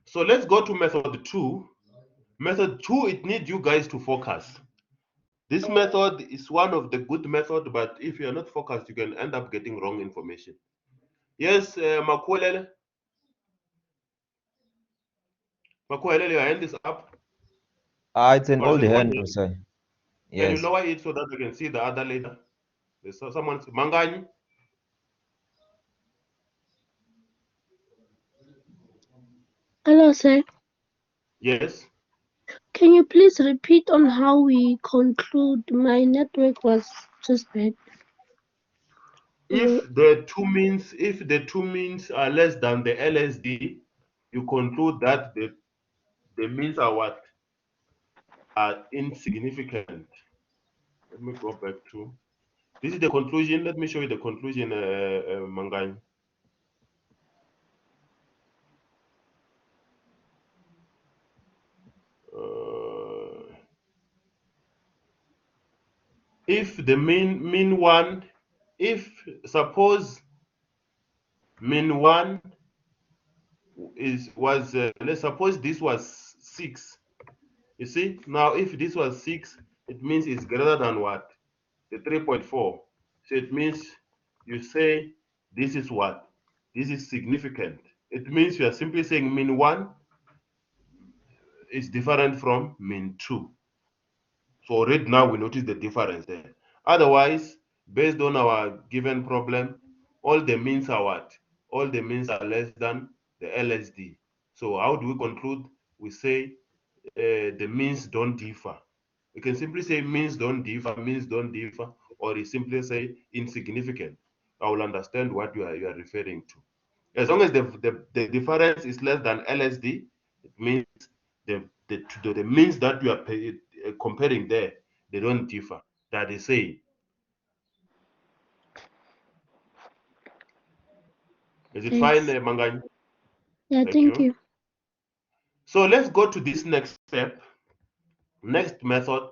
So let's go to method 2. Method 2, it needs you guys to focus. This method is one of the good methods, but if you're not focused, you can end up getting wrong information. Yes, Makwelele. Makwelele, your hand is up. It's an old hand, sir. Yes. Can you lower it so that I can see the other leader? There's someone, Mangani. Hello, sir. Yes. Can you please repeat on how we conclude? My network was just bad. If the two means are less than the LSD, you conclude that the means are what? Are insignificant. Let me go back to. This is the conclusion. Let me show you the conclusion, Mangani. If the mean one, if suppose mean one was let's suppose this was 6. You see now, if this was 6, it means it's greater than what? The 3.4. So it means you say this is what? This is significant. It means you are simply saying mean 1 is different from mean 2. So already now we notice the difference there. Otherwise, based on our given problem, all the means are what? All the means are less than the LSD. So how do we conclude? We say the means don't differ. We can simply say means don't differ, or you simply say insignificant. I will understand what you are referring to. As long as the difference is less than LSD, it means the means that you are comparing there, they don't differ. That is saying. Is it fine, Mangani? Yeah, thank you. So let's go to this next step. Next method.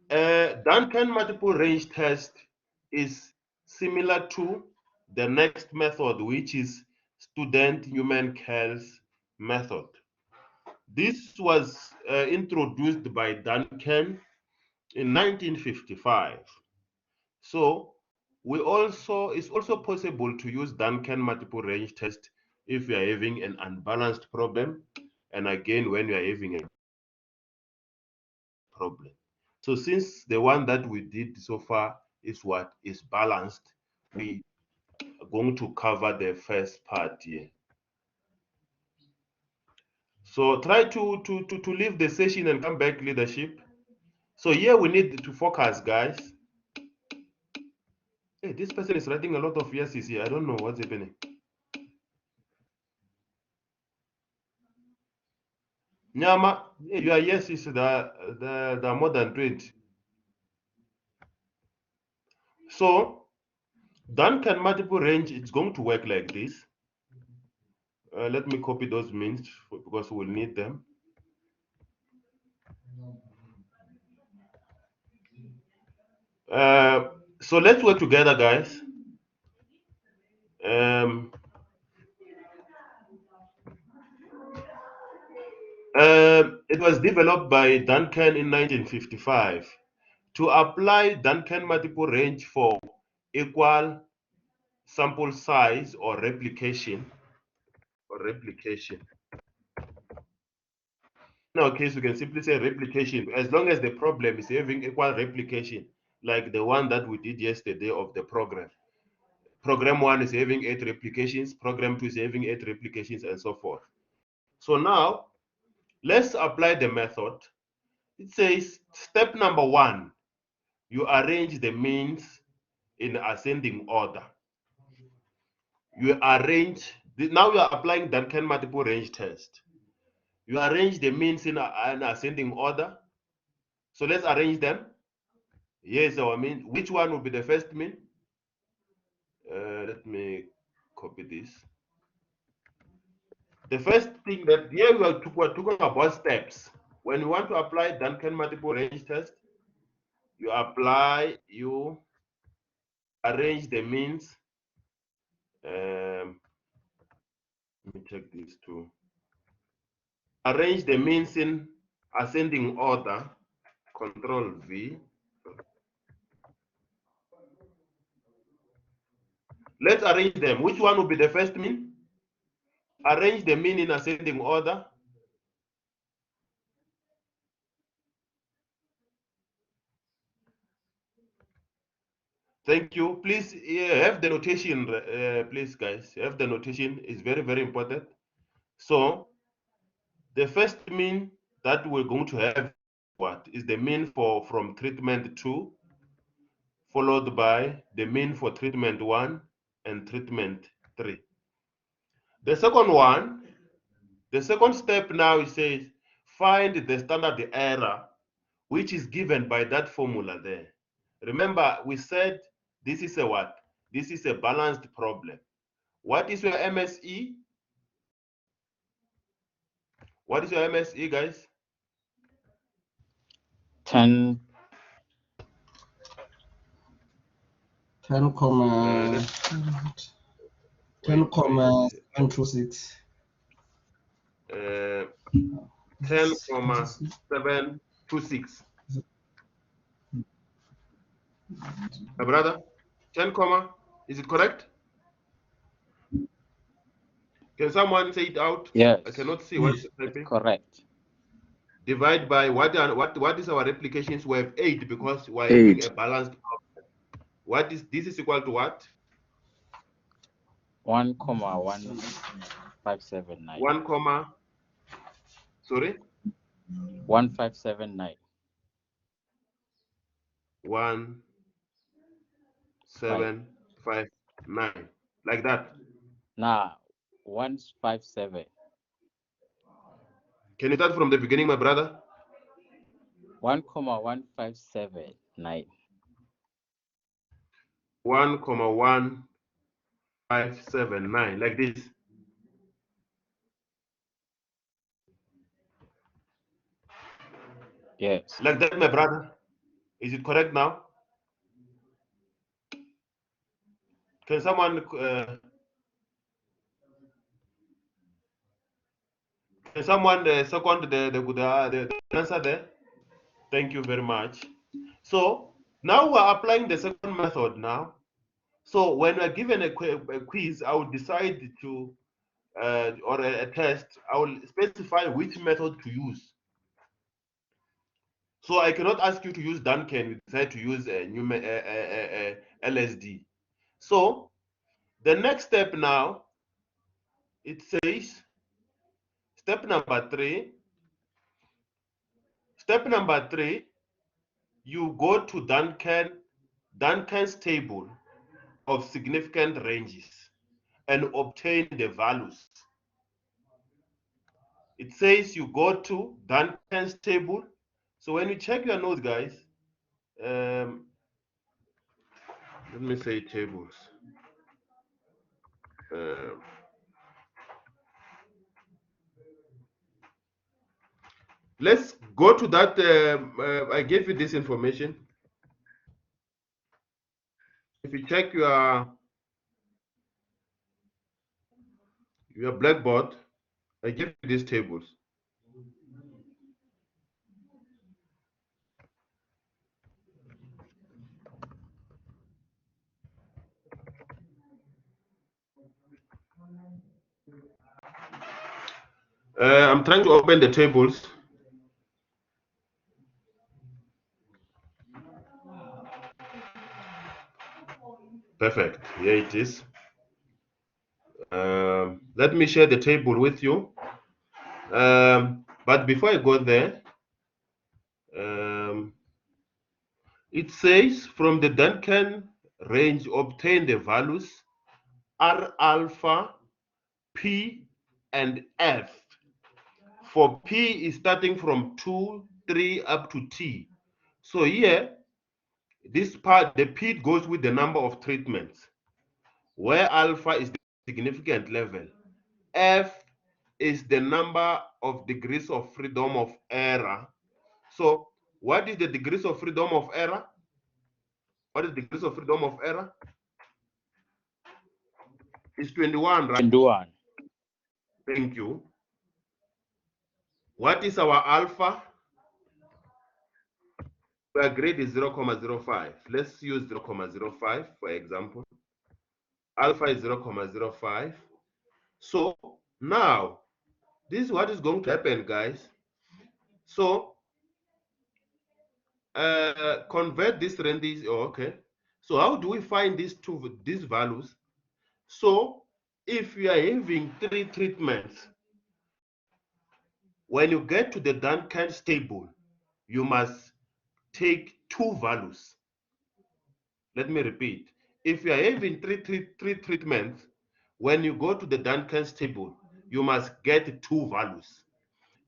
Duncan multiple range test is similar to the next method, which is student Newman-Kells method. This was introduced by Duncan in 1955. So it's also possible to use Duncan multiple range test if you are having an unbalanced problem, and again when you are having a problem. So since the one that we did so far is what is balanced, we are going to cover the first part here. So try to leave the session and come back, leadership. So here we need to focus, guys. Hey, this person is writing a lot of yeses here. I don't know what's happening. Nyama, your yeses are more than 20. So Duncan multiple range, it's going to work like this. Let me copy those means because we'll need them. So let's work together, guys. It was developed by Duncan in 1955 to apply Duncan multiple range for equal sample size or replication. In our case, we can simply say replication as long as the problem is having equal replication, like the one that we did yesterday of the program. Program 1 is having 8 replications, program 2 is having 8 replications, and so forth. So now, let's apply the method. It says, step number 1, you arrange the means in ascending order. You arrange, now you are applying Duncan multiple range test. You arrange the means in an ascending order. So let's arrange them. Here's our mean. Which one will be the first mean? Let me copy this. The first thing that here we're talking about steps. When you want to apply Duncan multiple range test, you arrange the means. Let me check this too. Arrange the means in ascending order. Control V. Let's arrange them. Which one will be the first mean? Arrange the mean in ascending order. Thank you. Please have the notation, please, guys. Have the notation. It's very, very important. So the first mean that we're going to have what is the mean from treatment 2, followed by the mean for treatment 1 and treatment 3. The second one, the second step now, it says find the standard error, which is given by that formula there. Remember, we said this is a what? This is a balanced problem. What is your MSE? What is your MSE, guys? 10 10,726. 10,726. My brother, 10, is it correct? Can someone say it out? Yes, I cannot see what's typing. correct. divide by what is our replications? We have 8 because we're having 8. a balanced problem. What is this is equal to what? 1,1579. 1 comma, sorry? 1579. 1759. Like that. Nah, 157. Can you start from the beginning, my brother? 1,1579. 1,1579, like this. Yes. Like that, my brother. Is it correct now? Can someone second the answer there? Thank you very much. So now we're applying the second method now. So when we're given a quiz, I will decide to, or a test, I will specify which method to use. So I cannot ask you to use Duncan, we decide to use LSD. So the next step now, it says, step number 3, you go to Duncan's table of significant ranges and obtain the values. It says you go to Duncan's table. So when you check your notes, guys, let me say tables. Let's go to that. I gave you this information. If you check your blackboard, I give you these tables. I'm trying to open the tables. Perfect. Here it is. Let me share the table with you. But before I go there, it says from the Duncan range, obtain the values R alpha, P, and F. For P is starting from 2, 3 up to T. So here, this part, the P goes with the number of treatments, where alpha is the significant level. F is the number of degrees of freedom of error. So what is the degrees of freedom of error? What is degrees of freedom of error? It's 21, right? 21. Thank you. What is our alpha? Our grade is 0.05. Let's use 0.05 for example. Alpha is 0.05. So now, this is what is going to happen, guys. So convert this ranges. Oh, okay. So how do we find these values? So if you are having 3 treatments, when you get to the Duncan's table, you must take 2 values. Let me repeat. If you are having three treatments, when you go to the Duncan's table, you must get 2 values.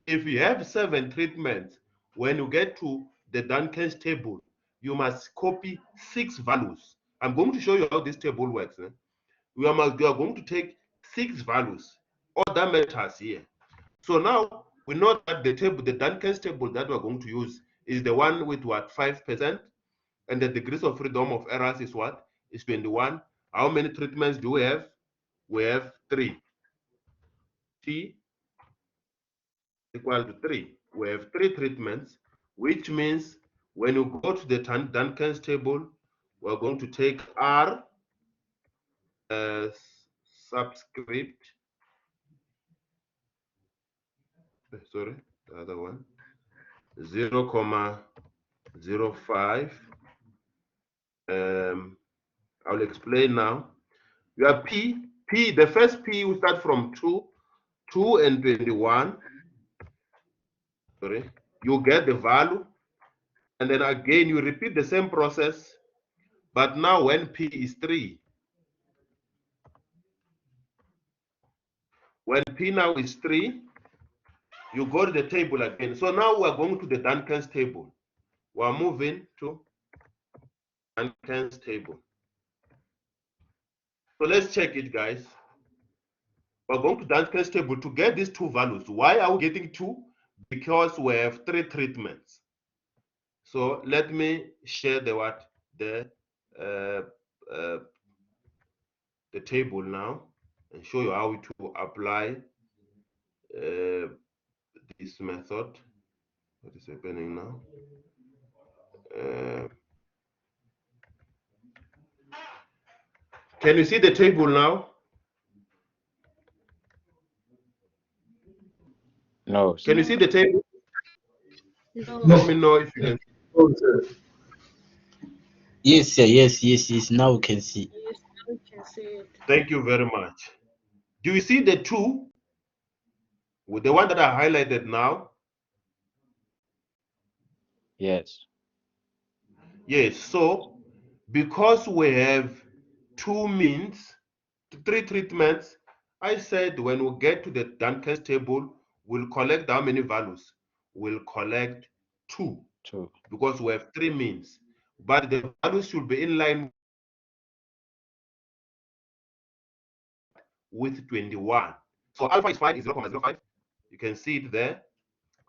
If you have 7 treatments, when you get to the Duncan's table, you must copy 6 values. I'm going to show you how this table works. We are going to take 6 values. All that matters here. So now we know that the Duncan's table that we're going to use is the one with what, 5%? And the degrees of freedom of errors is what? Is 21. How many treatments do we have? We have 3. T equal to 3. We have 3 treatments, which means when you go to the Duncan's table, we're going to take R subscript, sorry, the other one, 0.05. I'll explain now. You have P. The first P will start from 2 and 21. Sorry. You get the value. And then again, you repeat the same process. But now when P is 3. When P now is 3, you go to the table again. So now we're going to the Duncan's table. We're moving to Duncan's table. So let's check it, guys. We're going to Duncan's table to get these two values. Why are we getting 2? Because we have 3 treatments. So let me share the table now and show you how to apply this method. What is happening now? Can you see the table now? No. Can you see the table? No. Let me know if you can. Yes, sir. Yes. Now we can see. Yes, I can see it. Thank you very much. Do you see the 2 with the one that I highlighted now? Yes. Yes. So because we have 2 means, 3 treatments, I said when we get to the Duncan's table, we'll collect how many values? We'll collect 2. 2. Because we have 3 means. But the values should be in line with 21. So alpha is fine, is 0.05. You can see it there.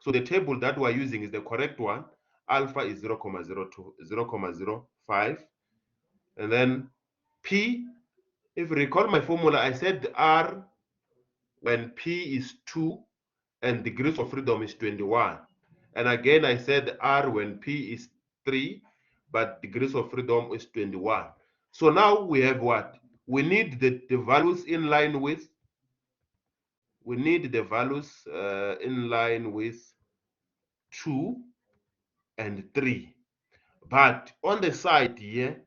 So the table that we're using is the correct one. Alpha is 0.02, 0.05. And then P, if you recall my formula, I said R when P is 2 and degrees of freedom is 21. And again, I said R when P is 3, but degrees of freedom is 21. So now we have what? We need the values in line with, in line with 2 and 3. But on the side here,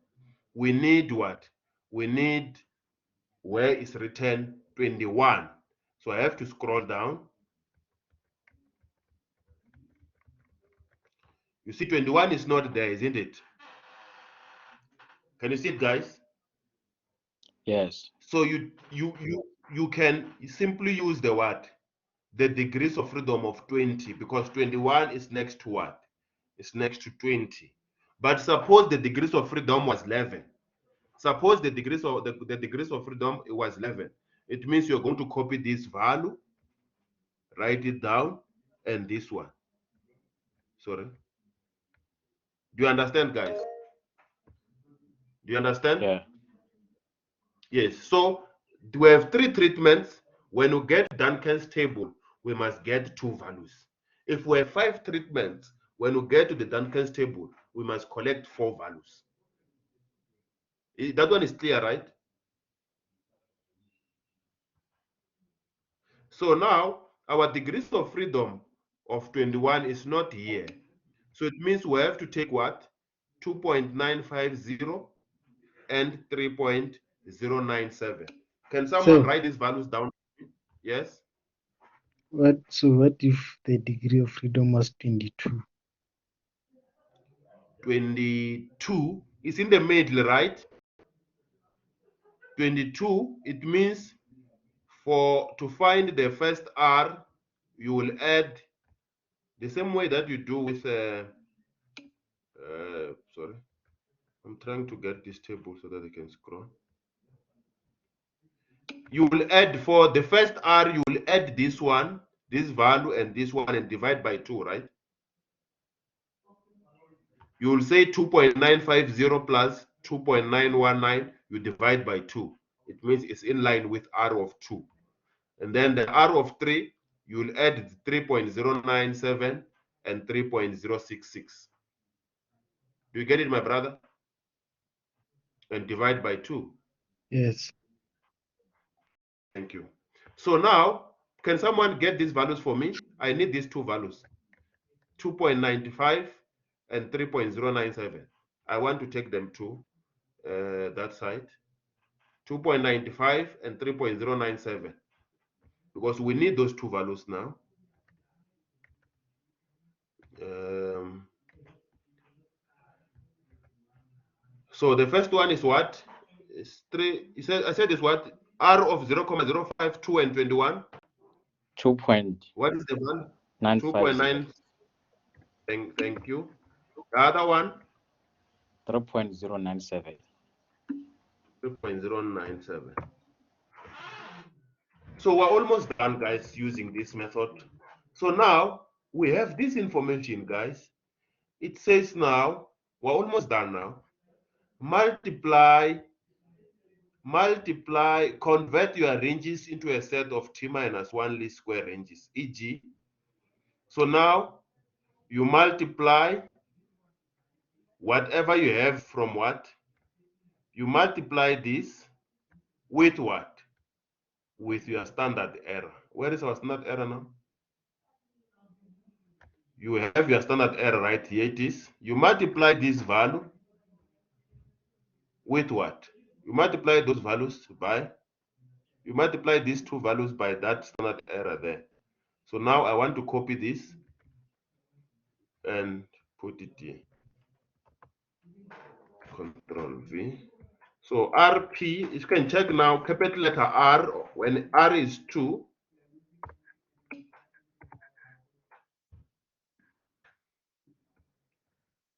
we need what? We need where is written 21. So I have to scroll down. You see 21 is not there, isn't it? Can you see it, guys? Yes. So you can simply use the what? The degrees of freedom of 20, because 21 is next to what? It's next to 20. But suppose the degrees of freedom was 11. Suppose the degrees of the degrees of freedom was 11. It means you're going to copy this value, write it down, and this one. Sorry. Do you understand, guys? Do you understand? Yeah. Yes. So we have 3 treatments. When we get Duncan's table, we must get 2 values. If we have 5 treatments, when we get to the Duncan's table, we must collect 4 values. That one is clear, right? So now our degrees of freedom of 21 is not here. So it means we have to take what? 2.950 and 3.097. Can someone So write these values down? Yes. what if the degree of freedom was 22? 22 is in the middle, right? 22, it means to find the first R, you will add the same way that you do with sorry, I'm trying to get this table so that I can scroll. You will add for the first R, you will add this one, this value, and this one, and divide by 2, right? You will say 2.950 plus 2.919, you divide by 2. It means it's in line with R of 2. And then the R of 3, you will add 3.097 and 3.066. Do you get it, my brother? And divide by 2. Yes. Thank you. So now, can someone get these values for me? I need these 2 values. 2.95 and 3.097. I want to take them to that side. 2.95 and 3.097, because we need those two values now. So the first one is what? Is 3. I said is what? R of 0.052 and 21. 2 point. What is the one? 950. 2.9. Thank you. The other one? 3.097. 3.097. So we're almost done, guys, using this method. So now we have this information, guys. It says now, we're almost done now. Multiply, convert your ranges into a set of t-1 least square ranges, e.g. So now you multiply whatever you have from what? You multiply this with what? With your standard error. Where is our standard error now? You have your standard error right here. It is. You multiply this value with what? You multiply those values by, you multiply these two values by that standard error there. So now I want to copy this and put it here. Control V. So RP, you can check now, capital letter R, when R is 2,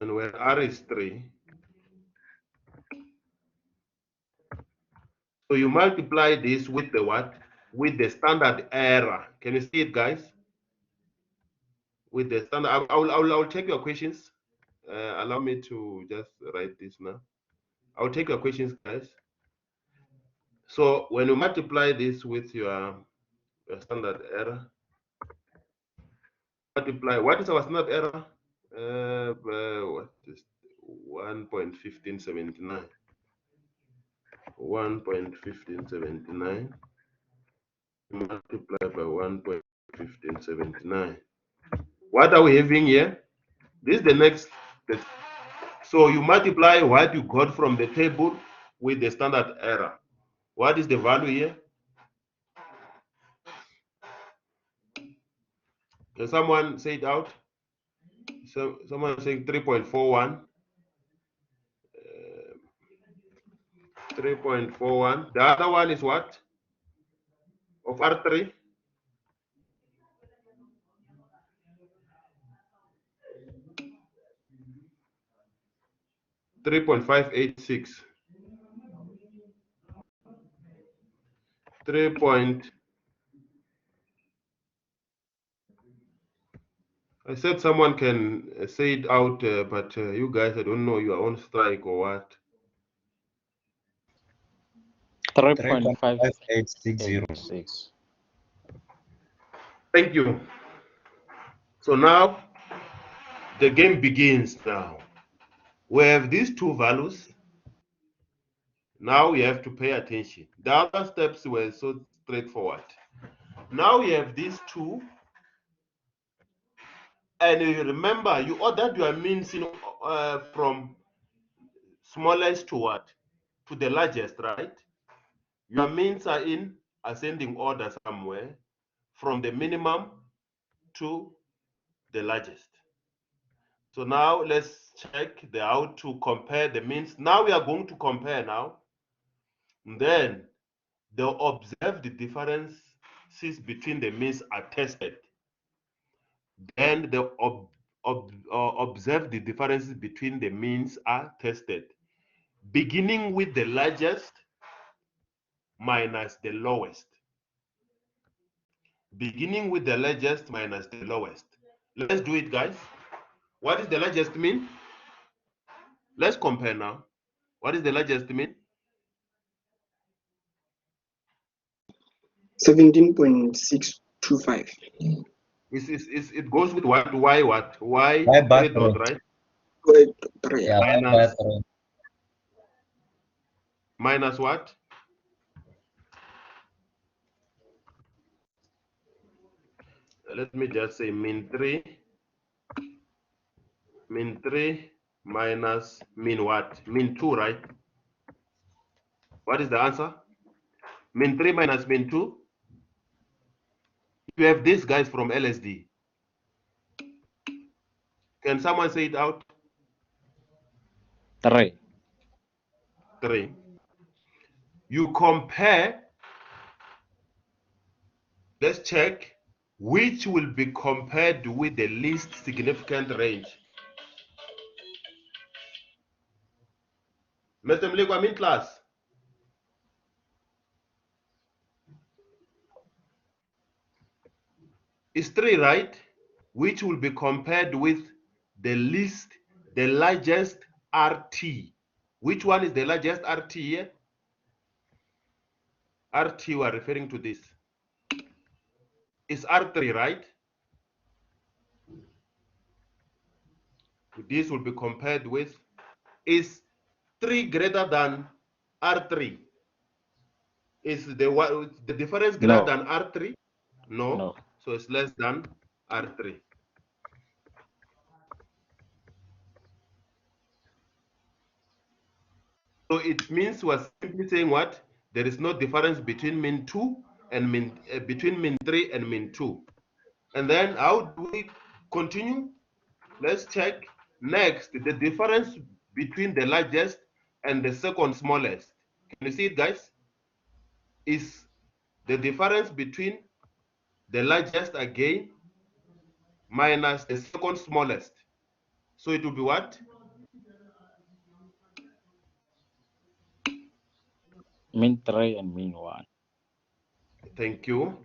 and when R is 3. So you multiply this with the what? With the standard error. Can you see it, guys? With the standard, I'll take your questions. Allow me to just write this now. I'll take your questions, guys. So when you multiply this with your standard error, multiply, what is our standard error? What is 1.1579? 1.1579 multiplied by 1.1579. What are we having here? This is the next. So you multiply what you got from the table with the standard error. What is the value here? Can someone say it out? So someone saying 3.41. 3.41. The other one is what? Of R3? 3.586. 3. I said someone can say it out, but you guys, I don't know, you are on strike or what? 3.5860. Thank you. So now the game begins now. We have these two values. Now we have to pay attention. The other steps were so straightforward. Now we have these two. And you remember, you ordered your means from smallest to what? To the largest, right? Your means are in ascending order somewhere from the minimum to the largest. So now let's check how to compare the means. Now we are going to compare now. And then the observed differences between the means are tested. Then the observed differences between the means are tested, beginning with the largest minus the lowest. Beginning with the largest minus the lowest. Let's do it, guys. What is the largest mean? Let's compare now. What is the largest mean? 17.625. It goes with what? Y what? Y 3 dot, right? Yeah, Minus, minus what? Let me just say min 3 Min 3 minus min what? Min 2, right? What is the answer? Min 3 minus min 2? You have these guys from LSD. Can someone say it out? 3. 3. You compare, let's check which will be compared with the least significant range. Mr. Mliko, I'm in class. It's 3, right? Which will be compared with the largest RT. Which one is the largest RT here? RT, we are referring to this. It's R3, right? This will be compared with, is 3 greater than R3? Is the difference greater than R3? No. So it's less than R3. So it means we're simply saying what? There is no difference between min 2 and between min 3 and min 2. And then how do we continue? Let's check next the difference between the largest and the second smallest. Can you see it, guys? Is the difference between the largest again minus the second smallest. So it will be what? Min 3 and min 1. Thank you.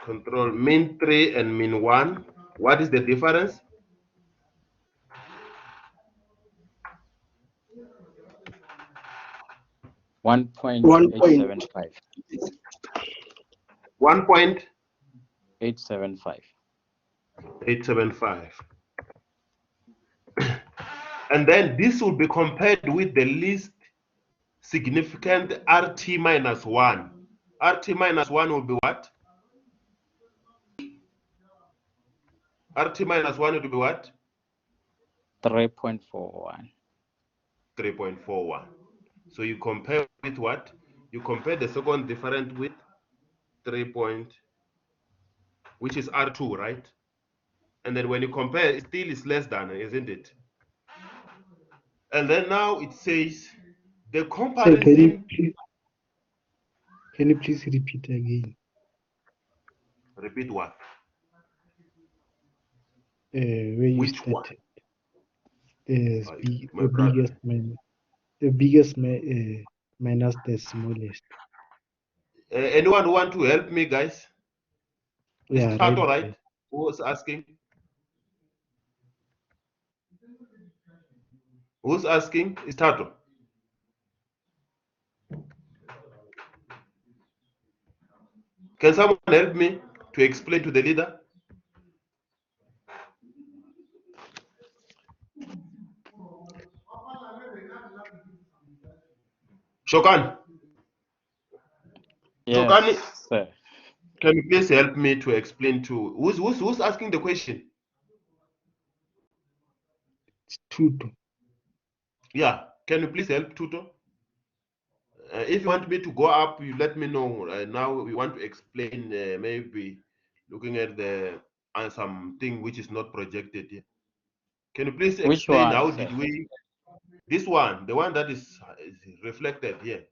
Control min 3 and min 1. What is the difference? 1.875. 1.875. 875. And then this will be compared with the least significant RT minus 1. RT minus 1 will be what? RT minus 1 will be what? 3.41. 3.41. So you compare with what? You compare the second difference with 3 point, which is R2, right? And then when you compare, it still is less than, isn't it? And then now it says the So comparison. can you please repeat again? Repeat what? Where you Which one? started. The My brother. biggest minus the smallest. Anyone who want to help me, guys? Yeah, Is Tato right. right? Who was asking? Who's asking? Is Tato? Can someone help me to explain to the leader? Shokan. Yes, Shokan, sir. can you please help me to explain to who's asking the question? It's Tuto. Yeah, can you please help Tuto? If you want me to go up, you let me know. Now we want to explain, maybe looking at the something which is not projected here. Can you please Which explain one, how sir? did we? This one, the one that is reflected here.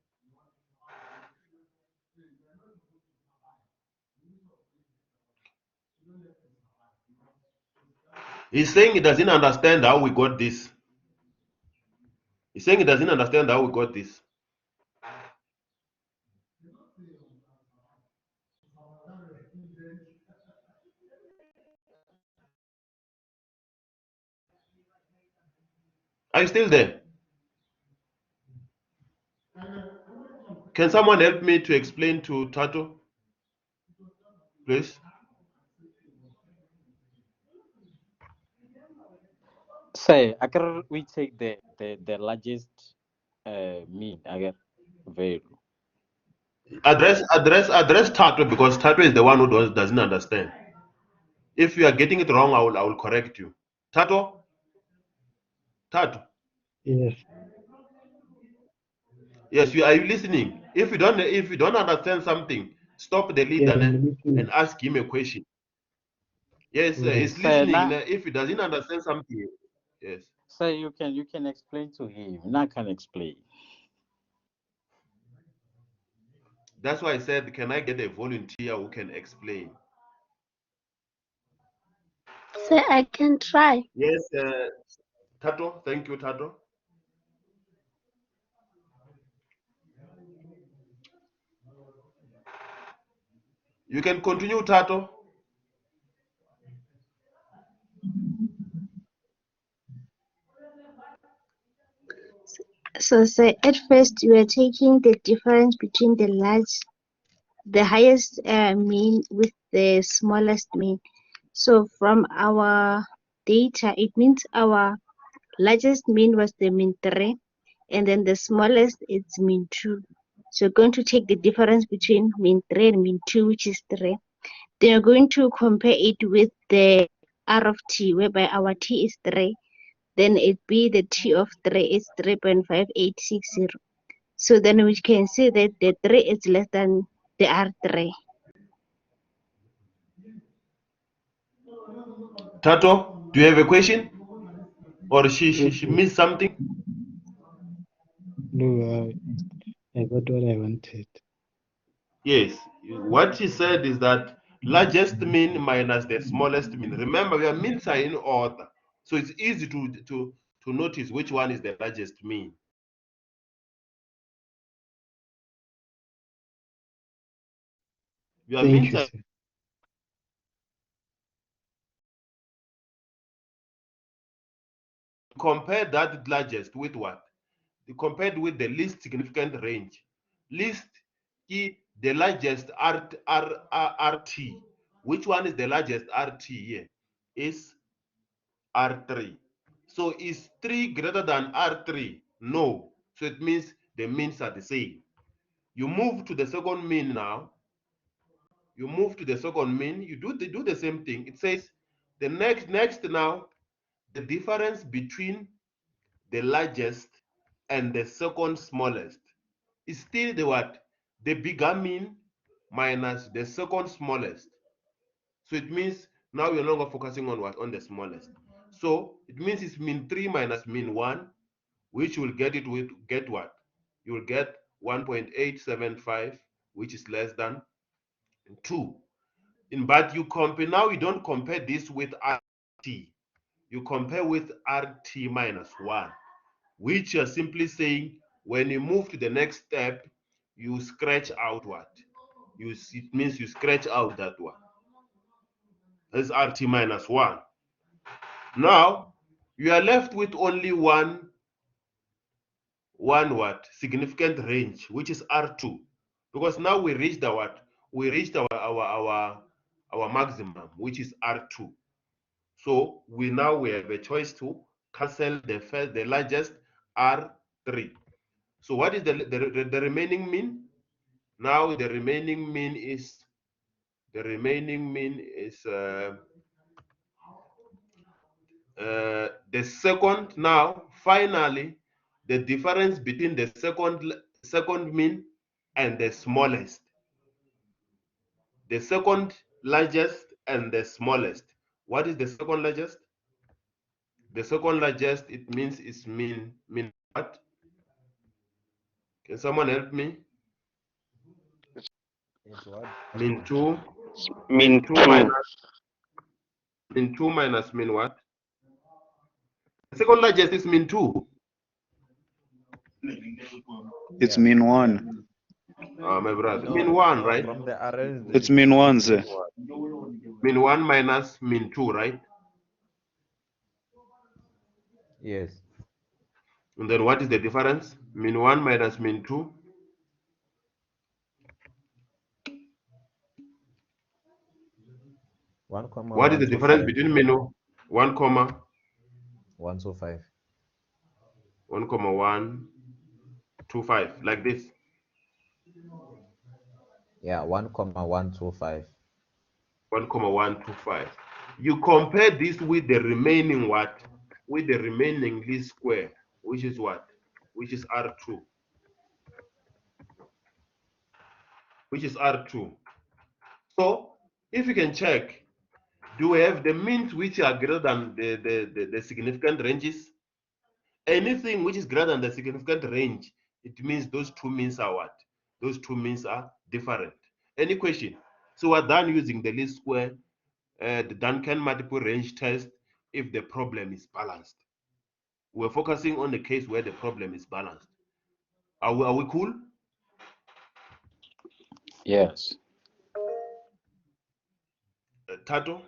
He's saying he doesn't understand how we got this. He's saying he doesn't understand how we got this. Are you still there? Can someone help me to explain to Tato, please? Say, agar we take the largest mean agar value. Address Tato, because Tato is the one who doesn't understand. If you are getting it wrong, I will correct you. Tato? Tato? Yes. Yes, are you listening? If you don't understand something, stop the Yes, leader I'm listening. and ask him a question. Yes, Right. he's listening. If he doesn't understand something, yes. So you can explain to him. Now can explain. That's why I said, can I get a volunteer who can explain? So I can try. Yes, Tato. Thank you, Tato. You can continue, Tato. So say at first we are taking the difference between the highest mean with the smallest mean. So from our data, it means our largest mean was the mean 3, and then the smallest is mean 2. So we're going to take the difference between mean 3 and mean 2, which is 3. Then we're going to compare it with the R of t, whereby our t is 3. Then it be the t of 3 is 3.5860. So then we can see that the 3 is less than the R3. Tato, do you have a question? Or she missed something? No, I got what I wanted. Yes. What she said is that largest mean minus the smallest mean. Remember, your means are in order. So it's easy to notice which one is the largest mean. Your Thank means you, are sir. compare that largest with what? Compared with the least significant range. Least the largest RT. Which one is the largest RT here? Is R3. So is 3 greater than R3? No. So it means the means are the same. You move to the second mean now. You move to the second mean. You do the same thing. It says the next now, the difference between the largest and the second smallest is still the what? The bigger mean minus the second smallest. So it means now you're no longer focusing on what? On the smallest. So it means it's mean 3 minus mean 1, which will get it with get what? You will get 1.875, which is less than 2. But you compare now, you don't compare this with RT. You compare with RT minus 1, which you're simply saying when you move to the next step, you scratch out what? It means you scratch out that one. That's RT minus 1. Now, you are left with only one what? Significant range, which is R2. Because now we reached the what? We reached our maximum, which is R2. So we have a choice to cancel the largest R3. So what is the remaining mean? Now the remaining mean is the second. Now finally, the difference between the second mean and the smallest. The second largest and the smallest. What is the second largest? The second largest, it means is mean what? Can someone help me? It's what? Mean 2. Mean 2. Mean 2 minus mean what? The second largest is mean 2. It's mean 1. My brother. No, Mean 1, no, right? from the arranged It's mean 1, sir. Mean 1 minus mean 2, right? Yes. And then what is the difference? Mean 1 minus mean 2. What is the difference between mean 1 comma 125? 1 comma 125, like this? Yeah, 1,125. 1 comma 125. You compare this with the remaining what? With the remaining least square, which is what? Which is R2. Which is R2. So if you can check, do we have the means which are greater than the significant ranges? Anything which is greater than the significant range, it means those two means are what? Those two means are different. Any question? So we're done using the least square, the Duncan multiple range test if the problem is balanced. We're focusing on the case where the problem is balanced. Are we cool? Yes. Tato?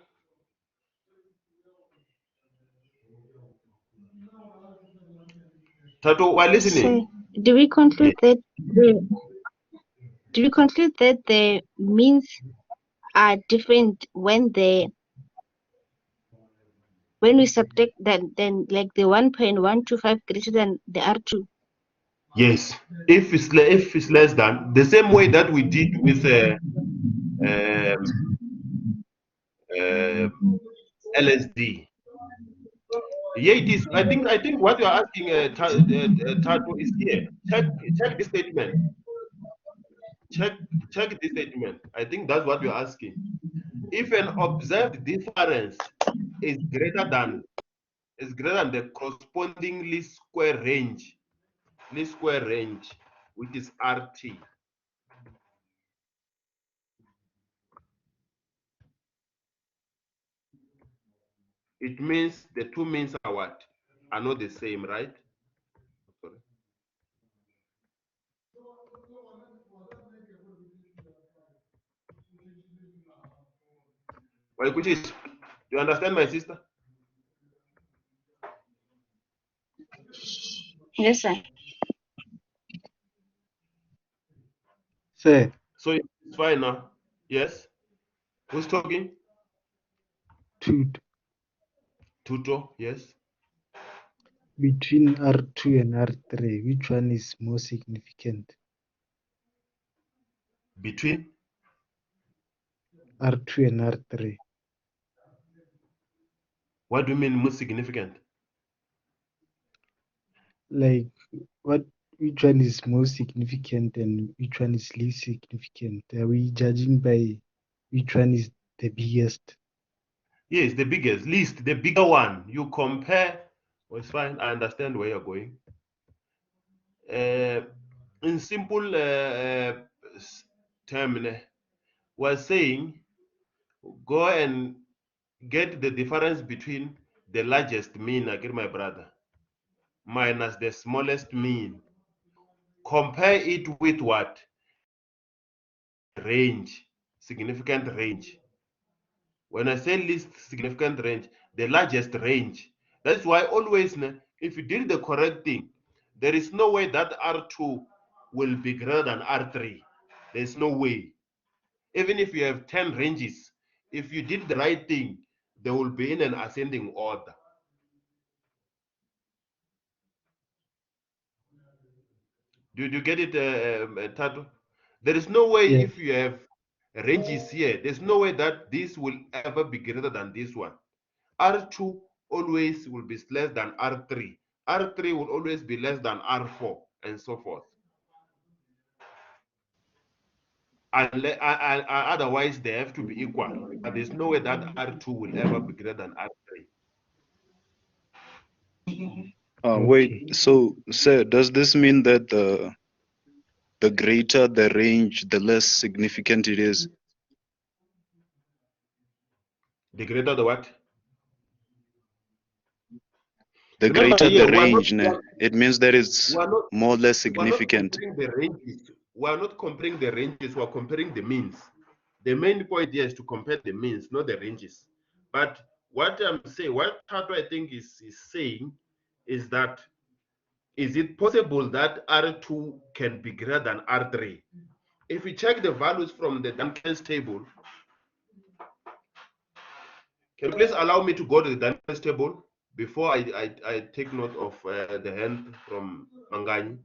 Tato, while listening. So, do we conclude that the means are different when we subtract then like the 1.125 greater than the R2? Yes. If it's less than, the same way that we did with LSD. Yeah, it is. I think what you are asking, Tato, is here. Check this statement. Check this statement. I think that's what you're asking. If an observed difference is greater than the corresponding least square range, which is RT. It means the two means are what? Are not the same, right? Sorry. Well, do you understand, my sister? Yes, sir. Sir. So it's fine now. Yes. Who's talking? Tuto, yes. Between R2 and R3, which one is more significant? Between R2 and R3. What do you mean most significant? Like which one is more significant and which one is least significant? Are we judging by which one is the biggest? Yes, the biggest, least, the bigger one. You compare. Well, it's fine. I understand where you're going. In simple term, we're saying go and get the difference between the largest mean, I get my brother, minus the smallest mean. Compare it with what? Range, significant range. When I say least significant range, the largest range. That's why always, if you did the correct thing, there is no way that R2 will be greater than R3. There's no way. Even if you have 10 ranges, if you did the right thing, they will be in an ascending order. Do you get it, Tato? There is no way if you have ranges here, there's no way that this will ever be greater than this one. R2 always will be less than R3. R3 will always be less than R4, and so forth. Otherwise, they have to be equal. But there's no way that R2 will ever be greater than R3. Wait, so sir, does this mean that the greater the range, the less significant it is? The greater the what? The Remember, greater here the range, it means that it's more or less significant. We are not comparing the ranges, we are comparing the means. The main point here is to compare the means, not the ranges. But what I'm saying, what Tato I think is saying is that, is it possible that R2 can be greater than R3? If we check the values from the Duncan's table, can you please allow me to go to the Duncan's table before I take note of the hand from Mangani?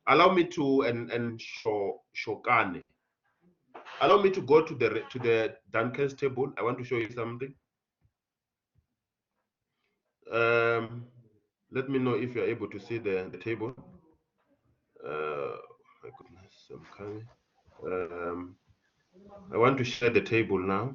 Allow me to and Shokane. Allow me to go to the Duncan's table. I want to show you something. Let me know if you're able to see the table. My goodness, I'm coming. I want to share the table now.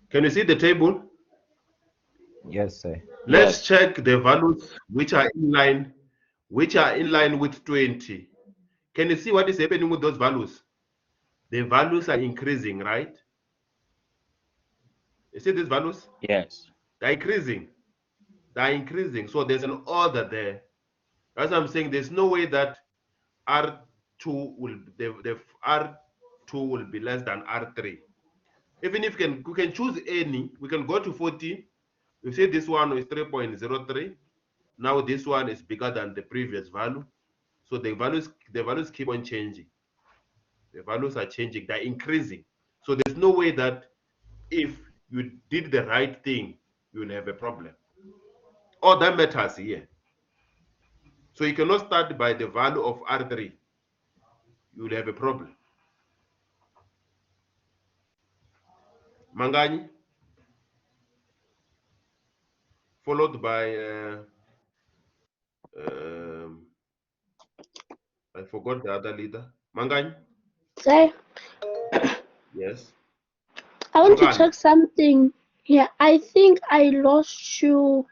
Can you see the table? Yes, sir. Let's check the values which are in line with 20. Can you see what is happening with those values? The values are increasing, right? You see these values? Yes. They're increasing. They're increasing. So there's an order there. As I'm saying, there's no way that R2 will the R2 will be less than R3. Even if we can choose any, we can go to 40. You see this one is 3.03. Now this one is bigger than the previous value. So the values keep on changing. The values are changing, they're increasing. So there's no way that if you did the right thing, you'll have a problem. All that matters here. So you cannot start by the value of R3. You'll have a problem. Mangani, followed by I forgot the other leader. Mangani? Sir, Yes. I want to Mangani. check something. Yeah, I think I lost you.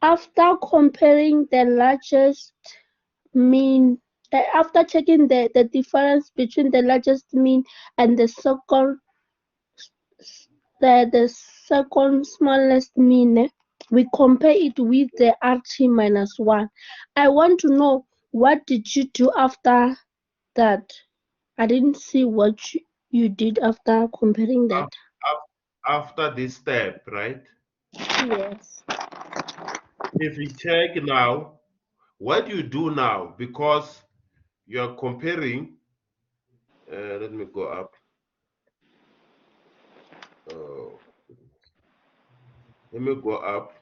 After comparing the largest mean, after checking the difference between the largest mean and the second smallest mean, we compare it with the RT minus 1. I want to know, what did you do after that? I didn't see what you did after comparing that. After this step, right? Yes. If we check now, what you do now, because you're comparing, let me go up. Let me go up.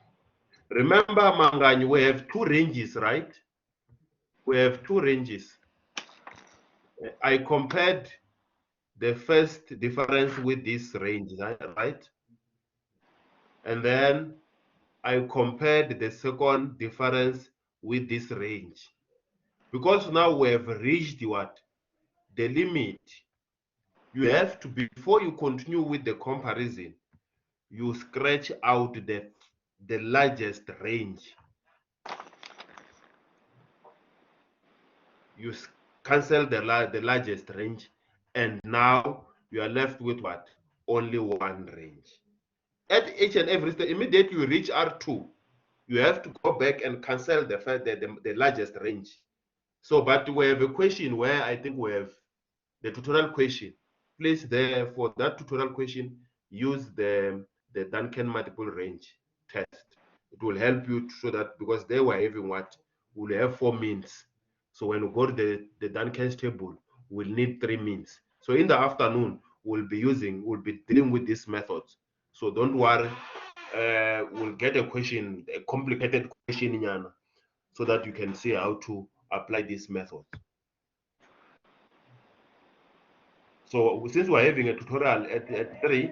Remember, Mangani, we have two ranges, right? We have two ranges. I compared the first difference with this range, right? And then I compared the second difference with this range. Because now we have reached what? The limit. You have to, before you continue with the comparison, you scratch out the largest range. You cancel the largest range, and now you are left with what? Only one range. At each and every step, immediately you reach R2, you have to go back and cancel the largest range. So, but we have a question where I think we have the tutorial question. Please, there for that tutorial question, use the Duncan multiple range test. It will help you so that, because they were having what? We'll have 4 means. So when we go to the Duncan's table, we'll need 3 means. So in the afternoon, we'll be dealing with these methods. So don't worry, we'll get a complicated question, Nyana, so that you can see how to apply this method. So since we're having a tutorial at 3,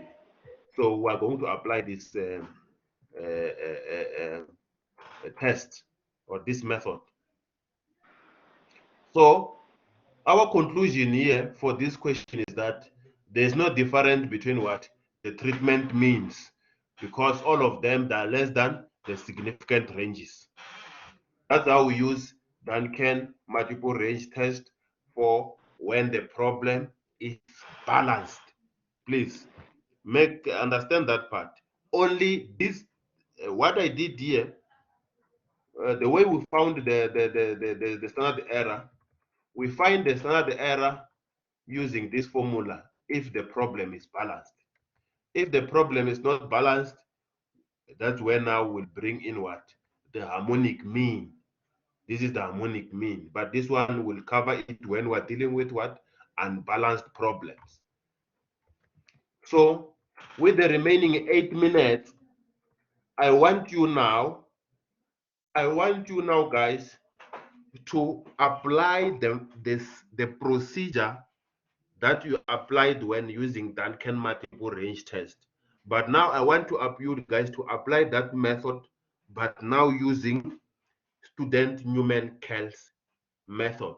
so we're going to apply this test or this method. So our conclusion here for this question is that there's no difference between what the treatment means, because all of them are less than the significant ranges. That's how we use Duncan multiple range test for when the problem is balanced. Please understand that part. Only this, what I did here, the way we found the standard error, we find the standard error using this formula if the problem is balanced. If the problem is not balanced, that's where now we'll bring in what? The harmonic mean. This is the harmonic mean, but this one will cover it when we're dealing with what? Unbalanced problems. So with the remaining 8 minutes, I want you now, guys, to apply the procedure that you applied when using Duncan multiple range test. But now I want to you guys to apply that method, but now using student Newman-Kells method.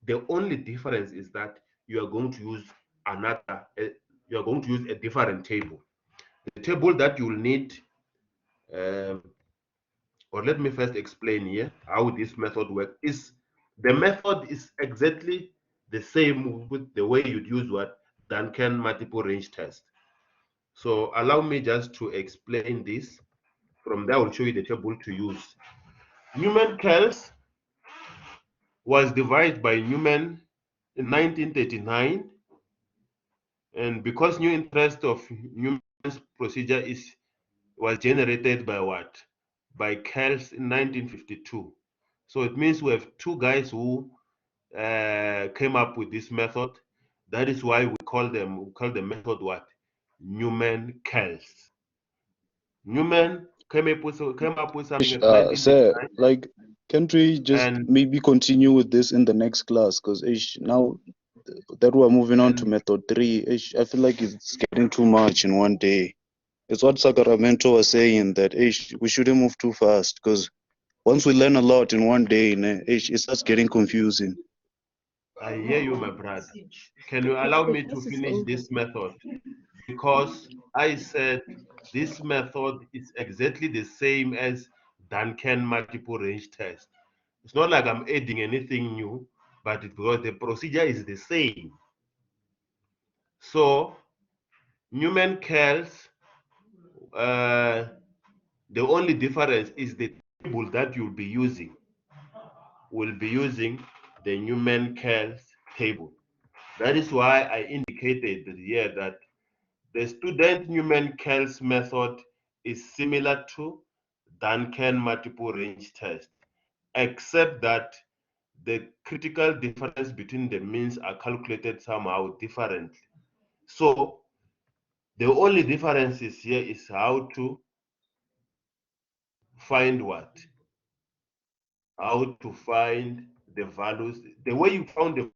The only difference is that you are going to use you are going to use a different table. The table that you'll need, or let me first explain here how this method works. The method is exactly the same with the way you'd use what Duncan multiple range test. So allow me just to explain this. From there, I will show you the table to use. Newman-Kells was devised by Newman in 1939, and because new interest of Newman's procedure was generated by what? By Kells in 1952. So it means we have two guys who came up with this method. That is why we call the method what? Newman-Kells. Newman came up with something in Sir, 1939. like, can't we just And maybe continue with this in the next class? Because now that we're moving on to method 3, I feel like it's getting too much in one day. It's what Sacramento was saying, that we shouldn't move too fast, because once we learn a lot in one day, it starts getting confusing. I hear you, my brother. Can you allow me to finish this method? Because I said this method is exactly the same as Duncan multiple range test. It's not like I'm adding anything new, but because the procedure is the same. So Newman-Kells, the only difference is the table that you'll be using. Will be using the Newman-Kells table. That is why I indicated here that the student Newman-Kells method is similar to Duncan multiple range test, except that the critical difference between the means are calculated somehow differently. So the only difference is here is how to find what? How to find the values. The way you found the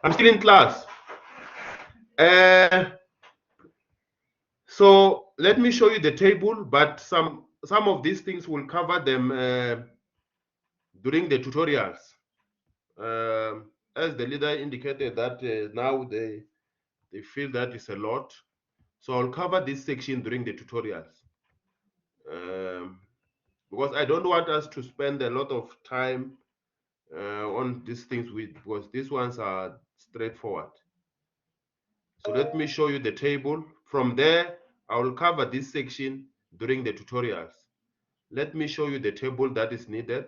I'm still in class. So let me show you the table, but some of these things will cover them during the tutorials. As the leader indicated that now they feel that is a lot. So I'll cover this section during the tutorials. Because I don't want us to spend a lot of time on these things because these ones are straightforward. So let me show you the table. From there, I will cover this section during the tutorials. Let me show you the table that is needed.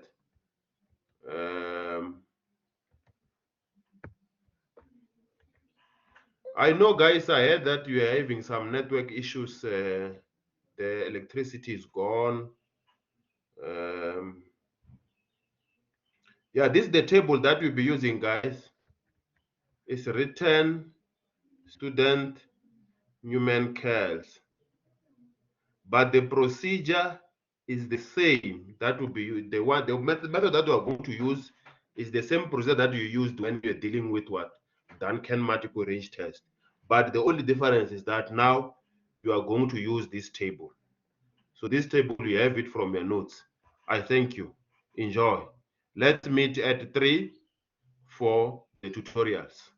I know, guys, I heard that you are having some network issues. The electricity is gone. Yeah, this is the table that we'll be using, guys. It's written student Newman Curls. But the procedure is the same. That will be the method that we are going to use is the same procedure that you used when you're dealing with what? Duncan multiple range test. But the only difference is that now you are going to use this table. So this table, you have it from your notes. I thank you. Enjoy. Let's meet at 3 for the tutorials.